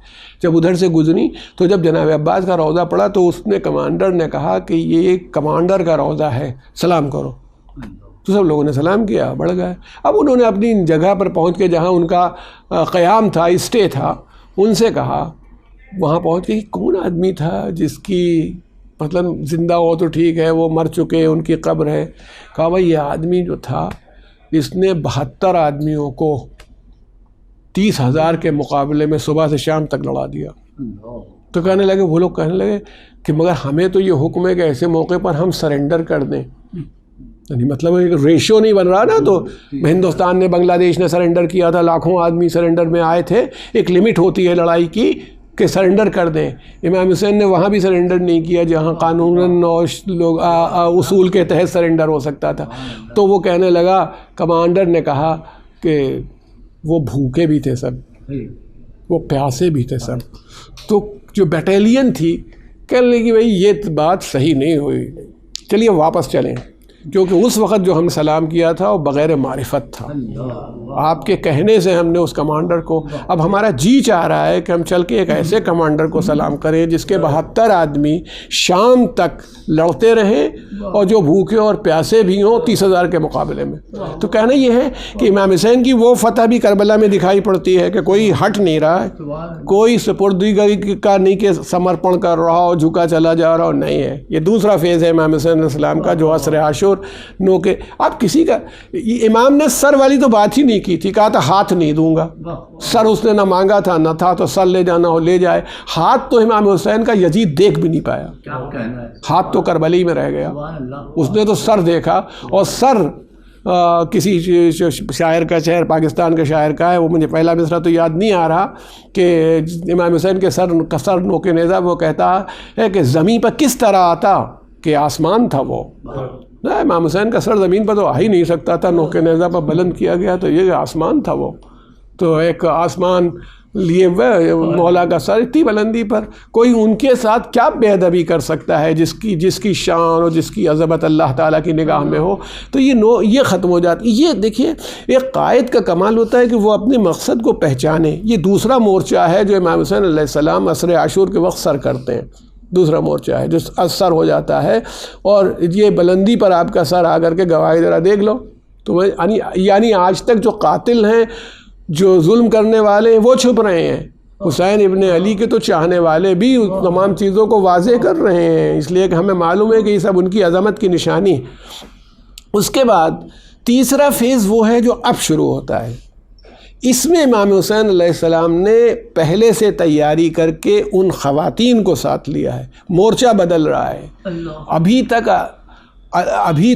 جب ادھر سے گزری تو جب جناب عباس کا روضہ پڑا تو اس نے کمانڈر نے کہا کہ یہ کمانڈر کا روضہ ہے، سلام کرو. تو سب لوگوں نے سلام کیا، بڑھ گئے۔ اب انہوں نے اپنی جگہ پر پہنچ کے جہاں ان کا قیام تھا، اسٹے تھا، ان سے کہا، وہاں پہنچ کے کون آدمی تھا جس کی مطلب زندہ ہو تو ٹھیک ہے، وہ مر چکے، ان کی قبر ہے۔ کہا بھائی یہ آدمی جو تھا اس نے 72 آدمیوں کو 30,000 کے مقابلے میں صبح سے شام تک لڑا دیا۔ تو کہنے لگے، وہ لوگ کہنے لگے کہ مگر ہمیں تو یہ حکم ہے کہ ایسے موقع پر ہم سرنڈر کر دیں، یعنی مطلب ایک ریشو نہیں بن رہا نا۔ تو ہندوستان نے، بنگلہ دیش نے سرنڈر کیا تھا، لاکھوں آدمی سرنڈر میں آئے تھے، ایک لمٹ ہوتی ہے لڑائی کی کہ سرنڈر کر دیں۔ امام حسین نے وہاں بھی سرنڈر نہیں کیا جہاں قانوناً لوگ اصول کے تحت سرنڈر ہو سکتا تھا۔ تو وہ کہنے لگا، کمانڈر نے کہا کہ وہ بھوکے بھی تھے سب، وہ پیاسے بھی تھے سب۔ تو جو بیٹیلین تھی کہنے لگی بھائی یہ بات صحیح نہیں ہوئی، چلیے واپس چلیں، کیونکہ اس وقت جو ہم نے سلام کیا تھا وہ بغیر معرفت تھا، آپ کے کہنے سے ہم نے اس کمانڈر کو، اب ہمارا جی چاہ رہا ہے کہ ہم چل کے ایک ایسے کمانڈر کو سلام کریں جس کے 72 آدمی شام تک لڑتے رہیں اور جو بھوکے اور پیاسے بھی ہوں 30,000 کے مقابلے میں۔ تو کہنا یہ ہے کہ امام حسین کی وہ فتح بھی کربلا میں دکھائی پڑتی ہے کہ کوئی ہٹ نہیں رہا ہے، کوئی سپردگی کا نہیں کہ سمرپن کر رہا ہو، جھکا چلا جا رہا ہو، نہیں ہے۔ یہ دوسرا فیز ہے امام حسین علیہ السلام کا جو عصر عاشور نو کے۔ اب کسی کا، امام نے سر والی تو بات ہی نہیں کی تھی، کہا تھا ہاتھ نہیں دوں گا، سر اس نے نہ مانگا تھا نہ تھا، تو سر لے جانا ہو لے جائے۔ ہاتھ تو امام حسین کا یزید دیکھ بھی نہیں پایا، ہاتھ تو کربلا میں رہ گیا، اس نے تو سر دیکھا۔ اور سر کسی شاعر کا، شہر پاکستان کے شاعر کا ہے، وہ مجھے پہلا مصرع تو یاد نہیں آ رہا، کہ امام حسین کے سر نوک نیزہ، وہ کہتا ہے کہ زمین پر کس طرح آتا کہ آسمان تھا وہ۔ امام حسین کا سر زمین پر تو آ ہی نہیں سکتا تھا، نوک نیزہ پر بلند کیا گیا تو یہ آسمان تھا وہ۔ تو ایک آسمان لیے ہوئے مولا کا سر اتنی بلندی پر، کوئی ان کے ساتھ کیا بے ادبی کر سکتا ہے جس کی شان اور جس کی عظمت اللہ تعالیٰ کی نگاہ میں ہو۔ تو یہ ختم ہو جاتی۔ یہ دیکھیے ایک قائد کا کمال ہوتا ہے کہ وہ اپنے مقصد کو پہچانے۔ یہ دوسرا مورچہ ہے جو امام حسین علیہ السلام عصر عاشور کے وقت سر کرتے ہیں، دوسرا مورچہ ہے جو سر ہو جاتا ہے، اور یہ بلندی پر آپ کا سر آ کر کے گواہی ذرا دیکھ لو۔ تو یعنی آج تک جو قاتل ہیں، جو ظلم کرنے والے ہیں، وہ چھپ رہے ہیں۔ حسین ابن علی کے تو چاہنے والے بھی تمام چیزوں کو واضح کر رہے ہیں، اس لیے کہ ہمیں معلوم ہے کہ یہ سب ان کی عظمت کی نشانی۔ اس کے بعد تیسرا فیز وہ ہے جو اب شروع ہوتا ہے۔ اس میں امام حسین علیہ السلام نے پہلے سے تیاری کر کے ان خواتین کو ساتھ لیا ہے، مورچہ بدل رہا ہے۔ ابھی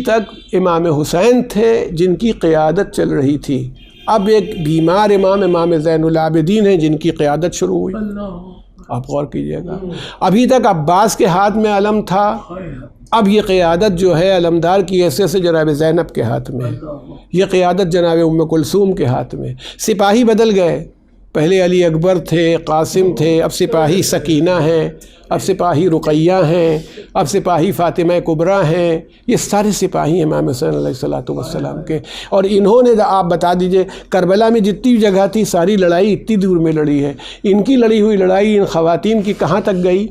تک امام حسین تھے جن کی قیادت چل رہی تھی، اب ایک بیمار امام زین العابدین ہیں جن کی قیادت شروع ہوئی۔ آپ غور کیجئے گا، ابھی تک عباس کے ہاتھ میں علم تھا، اب یہ قیادت جو ہے علمدار کی حیثیت سے جناب زینب کے ہاتھ میں، یہ قیادت جناب ام کلثوم کے ہاتھ میں۔ سپاہی بدل گئے، پہلے علی اکبر تھے، قاسم تھے، اب سپاہی سکینہ ہیں، اب سپاہی رقیہ ہیں، اب سپاہی فاطمہ کبریٰ ہیں۔ یہ سارے سپاہی امام حسین علیہ السلام کے۔ اور انہوں نے، آپ بتا دیجئے، کربلا میں جتنی جگہ تھی ساری لڑائی اتنی دور میں لڑی ہے، ان کی لڑی ہوئی لڑائی ان خواتین کی کہاں تک گئی؟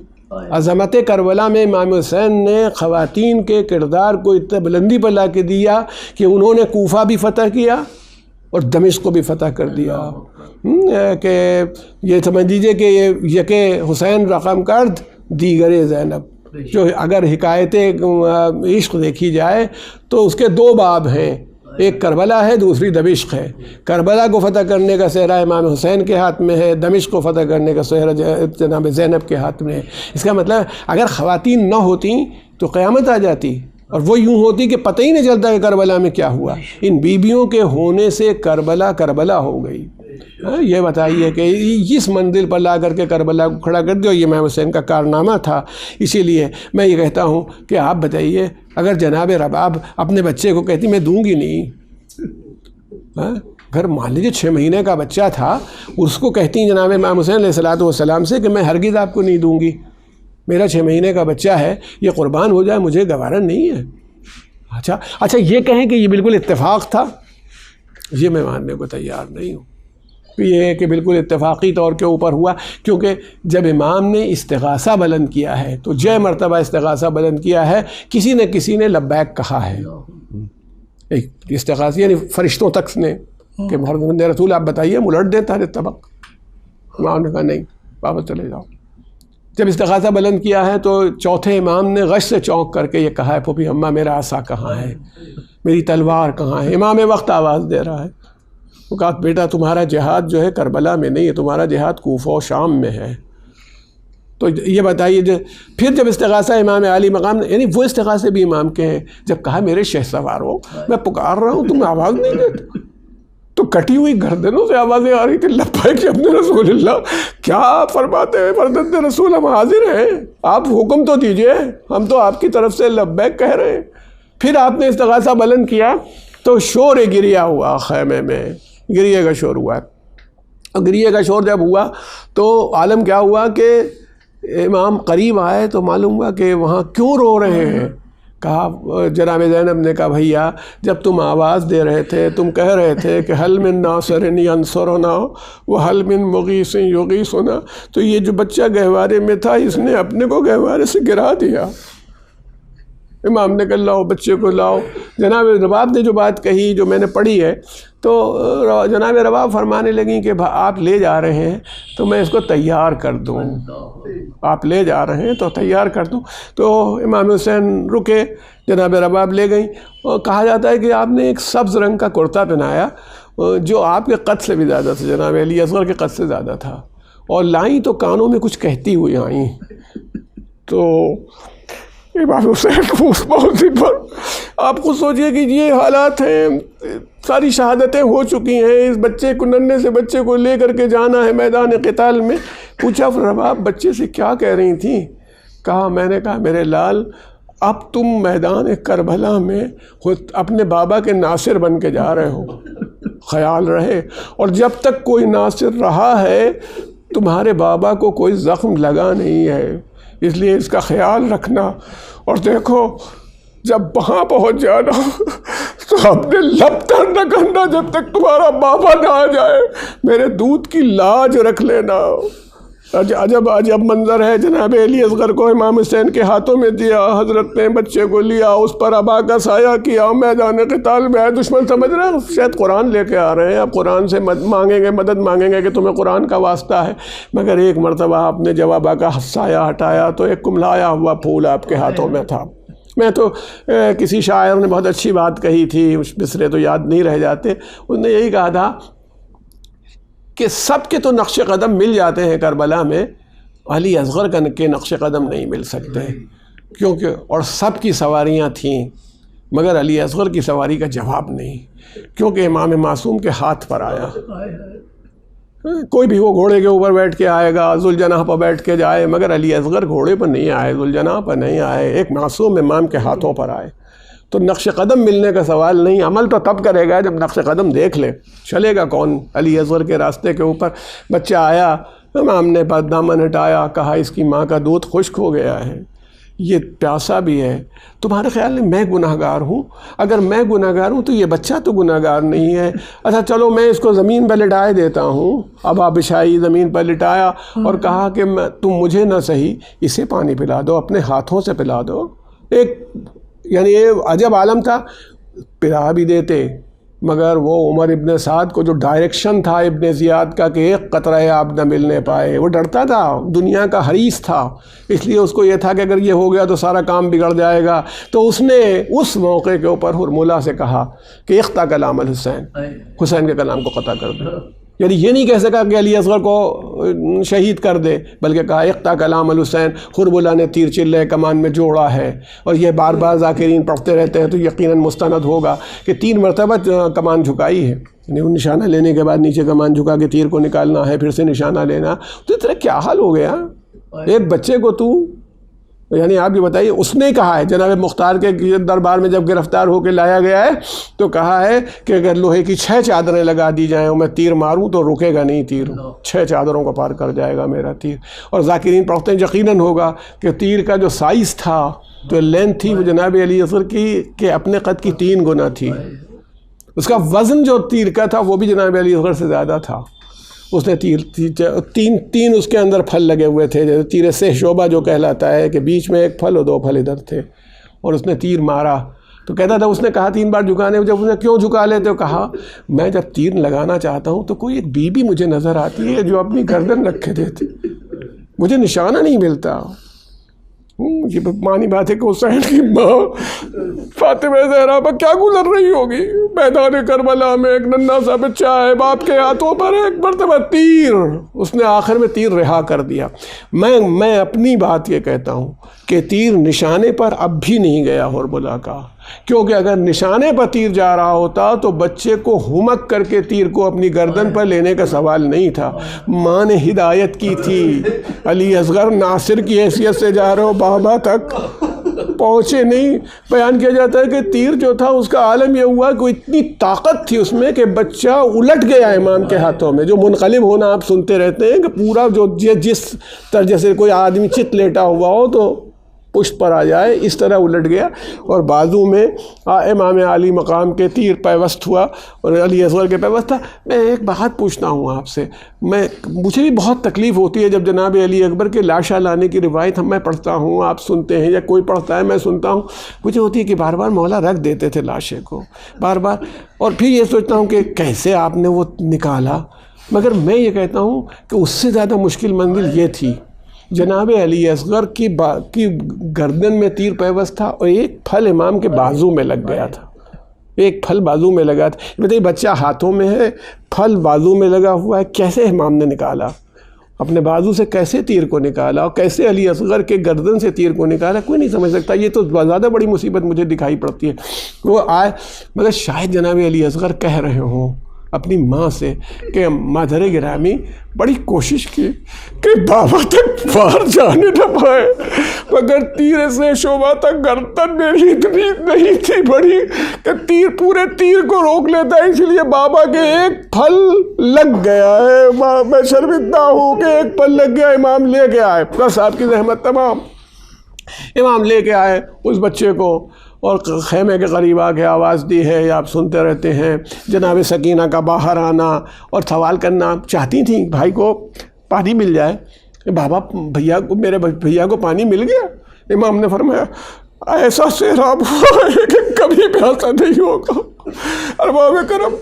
عظمت کربلا میں امام حسین نے خواتین کے کردار کو اتنے بلندی پر لا کے دیا کہ انہوں نے کوفہ بھی فتح کیا اور دمشق کو بھی فتح کر دیا، کہ یہ سمجھ لیجیے کہ یک حسین رقم کرد دیگر زینب، جو اگر حکایت عشق دیکھی جائے تو اس کے دو باب ہیں، ایک کربلا ہے، دوسری دمشق ہے۔ کربلا کو فتح کرنے کا سہرا امام حسین کے ہاتھ میں ہے، دمشق کو فتح کرنے کا سہرا جناب زینب کے ہاتھ میں ہے۔ اس کا مطلب اگر خواتین نہ ہوتیں تو قیامت آ جاتی، اور وہ یوں ہوتی کہ پتہ ہی نہیں چلتا کہ کربلا میں کیا ہوا۔ ان بیویوں کے ہونے سے کربلا ہو گئی۔ یہ بتائیے کہ اس منزل پر لا کر کے کربلا کو کھڑا کر دیا، یہ امام حسین کا کارنامہ تھا۔ اسی لیے میں یہ کہتا ہوں کہ آپ بتائیے، اگر جناب رباب اپنے بچے کو کہتی میں دوں گی نہیں، اگر مان لیجیے 6 مہینے کا بچہ تھا، اس کو کہتی جناب امام حسین علیہ السلام سے کہ میں ہرگز آپ کو نہیں دوں گی، میرا 6 مہینے کا بچہ ہے، یہ قربان ہو جائے، مجھے گوارا نہیں ہے۔ اچھا یہ کہیں کہ یہ بالکل اتفاق تھا، یہ میں ماننے کو تیار نہیں ہوں۔ یہ ہے کہ بالکل اتفاقی طور کے اوپر ہوا، کیونکہ جب امام نے استغاثہ بلند کیا ہے تو جے مرتبہ استغاثہ بلند کیا ہے، کسی نے لبیک کہا ہے، ایک استغاثہ یعنی فرشتوں تک نے کہ محمد رسول آپ بتائیے ہم الٹ دیں تارے طبق. امام نے کہا نہیں واپس چلے جاؤ. جب استغاثہ بلند کیا ہے تو چوتھے امام نے غش سے چونک کر کے یہ کہا ہے پھوپھی اماں میرا عصا کہاں ہے, میری تلوار کہاں ہے. امام وقت آواز دے رہا ہے. وہ کہا بیٹا تمہارا جہاد جو ہے کربلا میں نہیں ہے, تمہارا جہاد کوفہ و شام میں ہے. تو یہ بتائیے پھر جب استغاثہ امام عالی مقام یعنی وہ استغاثے بھی امام کے ہیں, جب کہا میرے شہ سوار ہو میں پکار رہا ہوں تم آواز نہیں دیتے, تو کٹی ہوئی گردنوں سے آوازیں آ رہی تھی لبیک ابن رسول اللہ, کیا آپ فرماتے ہیں فرزند رسول ہم حاضر ہیں, آپ حکم تو دیجئے, ہم تو آپ کی طرف سے لبیک کہہ رہے ہیں. پھر آپ نے استغاثہ بلند کیا تو شور گریہ ہوا خیمے میں, گریے کا شور ہوا. گریے کا شور جب ہوا تو عالم کیا ہوا کہ امام قریب آئے تو معلوم ہوا کہ وہاں کیوں رو رہے ہیں. کہا جناب زینب نے کہا بھیا جب تم آواز دے رہے تھے تم کہہ رہے تھے کہ حل من ناصر ینصرنا وحل من مغیث یغیثنا, تو یہ جو بچہ گہوارے میں تھا اس نے اپنے کو گہوارے سے گرا دیا. امام نے کہا لاؤ بچے کو لاؤ. جناب رباب نے جو بات کہی جو میں نے پڑھی ہے تو جناب رباب فرمانے لگیں کہ آپ لے جا رہے ہیں تو میں اس کو تیار کر دوں, آپ لے جا رہے ہیں تو تیار کر دوں. تو امام حسین رکے, جناب رباب لے گئیں. اور کہا جاتا ہے کہ آپ نے ایک سبز رنگ کا کرتا پہنایا جو آپ کے قد سے بھی زیادہ تھا, جناب علی اصغر کے قد سے زیادہ تھا, اور لائیں تو کانوں میں کچھ کہتی ہوئی آئیں. تو امام حسین اس موضوع پر آپ خود سوچئے کہ یہ حالات ہیں, ساری شہادتیں ہو چکی ہیں, اس بچے کو ننھے سے بچے کو لے کر کے جانا ہے میدان قتال میں. پوچھا رباب بچے سے کیا کہہ رہی تھیں؟ کہا میں نے کہا میرے لال اب تم میدان کربلا میں خود اپنے بابا کے ناصر بن کے جا رہے ہو, خیال رہے, اور جب تک کوئی ناصر رہا ہے تمہارے بابا کو کوئی زخم لگا نہیں ہے, اس لیے اس کا خیال رکھنا. اور دیکھو جب وہاں پہنچ جانا تو اپنے لب تر نہ کرنا جب تک تمہارا بابا نہ آ جائے, میرے دودھ کی لاج رکھ لینا. عجب عجب منظر ہے. جناب علی اصغر کو امام حسین کے ہاتھوں میں دیا, حضرت نے بچے کو لیا, اس پر ابا کا سایہ کیا, میدان قتال میں آئے. دشمن سمجھ رہے ہیں شاید قرآن لے کے آ رہے ہیں, اب قرآن سے مانگیں گے, مدد مانگیں گے کہ تمہیں قرآن کا واسطہ ہے, مگر ایک مرتبہ آپ نے جب ابا کا سایہ ہٹایا تو ایک کملایا ہوا پھول آپ کے ہاتھوں میں تھا. میں تو کسی شاعر نے بہت اچھی بات کہی تھی, مصرے تو یاد نہیں رہ جاتے, اس نے یہی کہا تھا کہ سب کے تو نقش قدم مل جاتے ہیں کربلا میں, علی اصغر کے نقش قدم نہیں مل سکتے, کیونکہ اور سب کی سواریاں تھیں مگر علی اصغر کی سواری کا جواب نہیں, کیونکہ امام معصوم کے ہاتھ پر آیا. کوئی بھی وہ گھوڑے کے اوپر بیٹھ کے آئے گا, ذوالجناح پر بیٹھ کے جائے, مگر علی اصغر گھوڑے پر نہیں آئے, ذوالجناح پر نہیں آئے, ایک معصوم امام کے ہاتھوں پر آئے. تو نقش قدم ملنے کا سوال نہیں, عمل تو تب کرے گا جب نقش قدم دیکھ لے. چلے گا کون علی اصغر کے راستے کے اوپر؟ بچہ آیا, امام نے دامن ہٹایا, کہا اس کی ماں کا دودھ خشک ہو گیا ہے, یہ پیاسا بھی ہے, تمہارے خیال میں گناہ گار ہوں؟ اگر میں گناہ گار ہوں تو یہ بچہ تو گناہ گار نہیں ہے. اچھا چلو میں اس کو زمین پہ لٹائے دیتا ہوں. اب آپ بچھائی, زمین پر لٹایا اور کہا کہ تم مجھے نہ صحیح اسے پانی پلا دو, اپنے ہاتھوں سے پلا دو. ایک یعنی یہ عجب عالم تھا, پلا بھی دیتے, مگر وہ عمر ابن سعد کو جو ڈائریکشن تھا ابن زیاد کا کہ ایک قطرہ آپ نہ ملنے پائے, وہ ڈرتا تھا, دنیا کا حریص تھا, اس لیے اس کو یہ تھا کہ اگر یہ ہو گیا تو سارا کام بگڑ جائے گا. تو اس نے اس موقع کے اوپر ہرملا سے کہا کہ اقطع کلام الحسین, حسین کے کلام کو قطع کر دو. یعنی یہ نہیں کہہ سکا کہ علی اصغر کو شہید کر دے, بلکہ کہا اقطع کلام الحسین. ہرملا نے تیر چلے کمان میں جوڑا ہے, اور یہ بار بار ذاکرین پڑھتے رہتے ہیں تو یقیناً مستند ہوگا کہ 3 مرتبہ کمان جھکائی ہے. یعنی وہ نشانہ لینے کے بعد نیچے کمان جھکا کے تیر کو نکالنا ہے, پھر سے نشانہ لینا. تو تیرا کیا حال ہو گیا ایک بچے کو تو, یعنی آپ یہ بتائیے. اس نے کہا ہے جناب مختار کے دربار میں جب گرفتار ہو کے لایا گیا ہے تو کہا ہے کہ اگر لوہے کی 6 چادریں لگا دی جائیں اور میں تیر ماروں تو رکے گا نہیں تیر, 6 چادروں کو پار کر جائے گا میرا تیر. اور ذاکرین پڑھتے ہیں یقیناً ہوگا کہ تیر کا جو سائز تھا, جو لینتھ تھی, وہ جناب علی اصغر کی کہ اپنے قد کی 3 گنا تھی. اس کا وزن جو تیر کا تھا وہ بھی جناب علی اصغر سے زیادہ تھا. اس نے تین اس کے اندر پھل لگے ہوئے تھے, جیسے تیر سے شعبہ جو کہلاتا ہے کہ بیچ میں ایک پھل اور 2 پھل ادھر تھے, اور اس نے تیر مارا تو کہتا تھا اس نے کہا 3 بار جھکانے، جب اس نے کیوں جھکا لیتے ہو، کہا میں جب تیر لگانا چاہتا ہوں تو کوئی ایک بی بی مجھے نظر آتی ہے جو اپنی گردن رکھے دیتی، مجھے نشانہ نہیں ملتا۔ یہ مانی بات ہے کہ حسین کی ماں فاطمہ زہرا پر کیا گزر رہی ہوگی میدان کربلا میں، ایک ننھا سا بچہ ہے، باپ کے ہاتھوں پر ایک مرتبہ تیر، اس نے آخر میں تیر رہا کر دیا۔ میں اپنی بات یہ کہتا ہوں کہ تیر نشانے پر اب بھی نہیں گیا حربلا کا، کیونکہ اگر نشانے پر تیر جا رہا ہوتا تو بچے کو ہمک کر کے تیر کو اپنی گردن پر لینے کا سوال نہیں تھا۔ ماں نے ہدایت کی تھی، علی اصغر ناصر کی حیثیت سے جا رہے ہو، بابا تک پہنچے نہیں۔ بیان کیا جاتا ہے کہ تیر جو تھا اس کا عالم یہ ہوا کہ اتنی طاقت تھی اس میں کہ بچہ الٹ گیا امام کے ہاتھوں میں، جو منقلب ہونا آپ سنتے رہتے ہیں کہ پورا جو جس طرح سے کوئی آدمی چت لیٹا ہوا ہو تو پشت پر آ جائے، اس طرح الٹ گیا اور بازو میں امام علی مقام کے تیر پیوست ہوا اور علی اصغر کے پیوست تھا۔ میں ایک بات پوچھنا ہوں آپ سے، مجھے بھی بہت تکلیف ہوتی ہے جب جناب علی اکبر کے لاشا لانے کی روایت میں پڑھتا ہوں، آپ سنتے ہیں یا کوئی پڑھتا ہے، میں سنتا ہوں، مجھے ہوتی ہے کہ بار بار مولا رکھ دیتے تھے لاشے کو بار بار، اور پھر یہ سوچتا ہوں کہ کیسے آپ نے وہ نکالا۔ مگر میں یہ کہتا ہوں کہ اس سے زیادہ مشکل منزل یہ تھی، جناب علی اصغر کی گردن میں تیر پیوست تھا اور ایک پھل امام کے بازو میں لگ گیا تھا، ایک پھل بازو میں لگا تھا۔ بتائیے بچہ ہاتھوں میں ہے، پھل بازو میں لگا ہوا ہے، کیسے امام نے نکالا اپنے بازو سے، کیسے تیر کو نکالا اور کیسے علی اصغر کے گردن سے تیر کو نکالا، کوئی نہیں سمجھ سکتا۔ یہ تو زیادہ بڑی مصیبت مجھے دکھائی پڑتی ہے۔ وہ آئے مگر شاید جناب علی اصغر کہہ رہے ہوں اپنی ماں سے کہ مادر گرامی بڑی کوشش کی کہ بابا تک باہر جانے نہ پائے، مگر تیر سے شعبہ تک گردن میری اتنی نہیں تھی بڑی کہ تیر پورے تیر کو روک لیتا ہے، اس لیے بابا کے ایک پھل لگ گیا ہے۔ میں شرمندہ ہوں کہ ایک پھل لگ گیا، امام لے کے آئے، بس آپ کی زحمت تمام۔ امام لے کے آئے اس بچے کو اور خیمے کے قریب آ کے آواز دی ہے، یا آپ سنتے رہتے ہیں جناب سکینہ کا باہر آنا اور سوال کرنا چاہتی تھیں بھائی کو پانی مل جائے۔ بابا بھیا کو، میرے بھیا کو پانی مل گیا؟ امام نے فرمایا ایسا سیراب ہوا ہے کہ کبھی پیاسا نہیں ہوگا۔ ارباب کرم،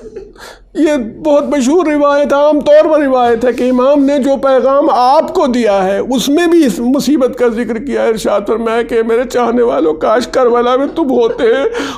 یہ بہت مشہور روایت، عام طور پر روایت ہے کہ امام نے جو پیغام آپ کو دیا ہے اس میں بھی اس مصیبت کا ذکر کیا ہے۔ ارشاد فرمایا کہ میرے چاہنے والوں کاش کربلا میں تم ہوتے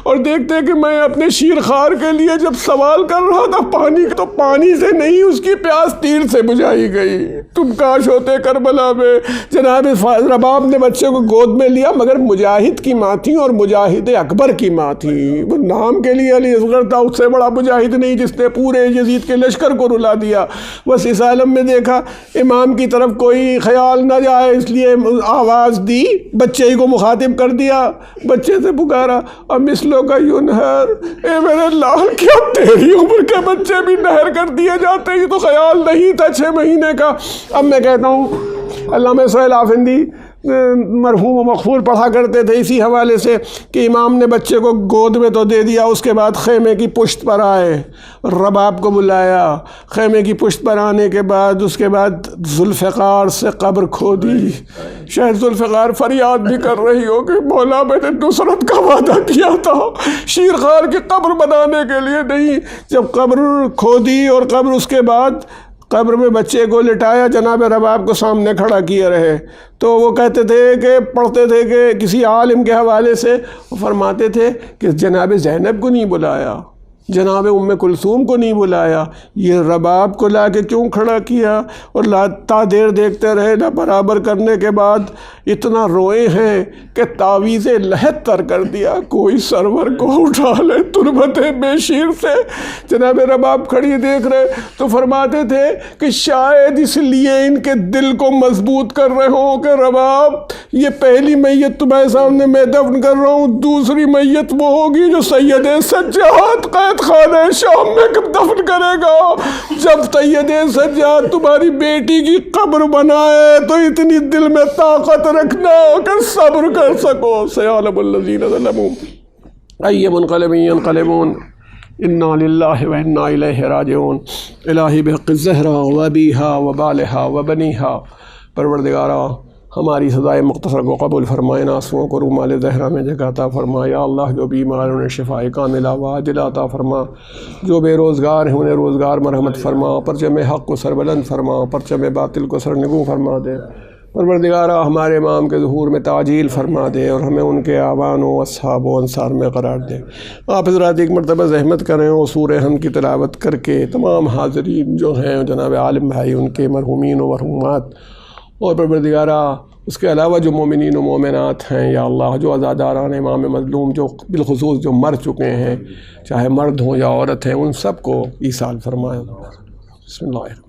اور دیکھتے کہ میں اپنے شیر خوار کے لیے جب سوال کر رہا تھا پانی، تو پانی سے نہیں اس کی پیاس تیر سے بجھائی گئی۔ تم کاش ہوتے کربلا میں۔ جناب رباب نے بچے کو گود میں لیا، مگر مجاہد کی ماں تھی اور مجاہد اکبر کی ماں تھی۔ وہ نام کے لیے علی اصغر تھا، اس سے بڑا مجاہد نہیں جس نے پورے یزید کے لشکر کو رلا دیا۔ بس اس عالم میں دیکھا امام کی طرف کوئی خیال نہ جائے، اس لیے آواز دی، بچے کو مخاطب کر دیا، بچے سے پکارا اور مثلوں کا یوں نہر، اے میرے لال کیا تیری عمر کے بچے بھی نہر کر دیے جاتے، یہ تو خیال نہیں تھا 6 مہینے کا۔ اب میں کہتا ہوں علامہ سہیل آفندی مرحوم و مغفور پڑھا کرتے تھے اسی حوالے سے کہ امام نے بچے کو گود میں تو دے دیا، اس کے بعد خیمے کی پشت پر آئے، رباب کو بلایا، خیمے کی پشت پر آنے کے بعد اس کے بعد ذوالفقار سے قبر کھودی۔ شاید ذوالفقار فریاد بھی کر رہی ہو کہ مولا میں نے نصرت کا وعدہ کیا تھا، شیرخوار کی قبر بنانے کے لیے نہیں۔ جب قبر کھودی اور قبر اس کے بعد قبر میں بچے کو لٹایا، جناب رباب کو سامنے کھڑا کیے رہے، تو وہ کہتے تھے کہ پڑھتے تھے کہ کسی عالم کے حوالے سے وہ فرماتے تھے کہ جناب زینب کو نہیں بلایا، جناب ام کلثوم کو نہیں بلایا، یہ رباب کو لا کے کیوں کھڑا کیا؟ اور تا دیر دیکھتے رہے، نہ برابر کرنے کے بعد اتنا روئے ہیں کہ تعویذ لحد تر کر دیا، کوئی سرور کو اٹھا لے تربت بے شیر سے۔ جناب رباب کھڑی دیکھ رہے تو فرماتے تھے کہ شاید اس لیے ان کے دل کو مضبوط کر رہے ہوں کہ رباب یہ پہلی میت تمہارے سامنے میں دفن کر رہا ہوں، دوسری میت وہ ہوگی جو سید سجاد قید خانہ شام میں کب دفن کرے گا۔ جب سید سجاد تمہاری بیٹی کی قبر بنائے تو اتنی دل میں طاقت رکھنا کہ صبر کر سکو۔ سیعلم الذین ظلموا ای منقلب ینقلبون، انا للہ و انا الیہ راجعون۔ الہی بحق الزہرا و ابیہا و بالہا و بنیہا، پروردگارا ہماری سزائے مختصر کو قبول فرمائے، آنسوؤں کو رومال زہرا میں جگہ عطا فرما۔ یا اللہ جو بیمار انہیں شفاء کاملہ وعاجلہ عطا فرما، جو بے روزگار ہیں انہیں روزگار مرحمت فرما، پرچم حق کو سربلند فرما، پرچم باطل کو سرنگوں فرما دے۔ پروردگارہ ہمارے امام کے ظہور میں تعجیل فرما دے اور ہمیں ان کے اعوان و اصحاب و انصار میں قرار دے۔ آپ حضرات ایک مرتبہ زحمت کریں اور سورہ حمد کی تلاوت کر کے تمام حاضرین جو ہیں جناب عالم بھائی ان کے مرحومین و مرحومات اور پروردگارہ اس کے علاوہ جو مومنین و مومنات ہیں یا اللہ جو عزاداران امام مظلوم جو بالخصوص جو مر چکے ہیں چاہے مرد ہوں یا عورت ہیں ان سب کو ایصال فرمائے۔ بسم اللہ۔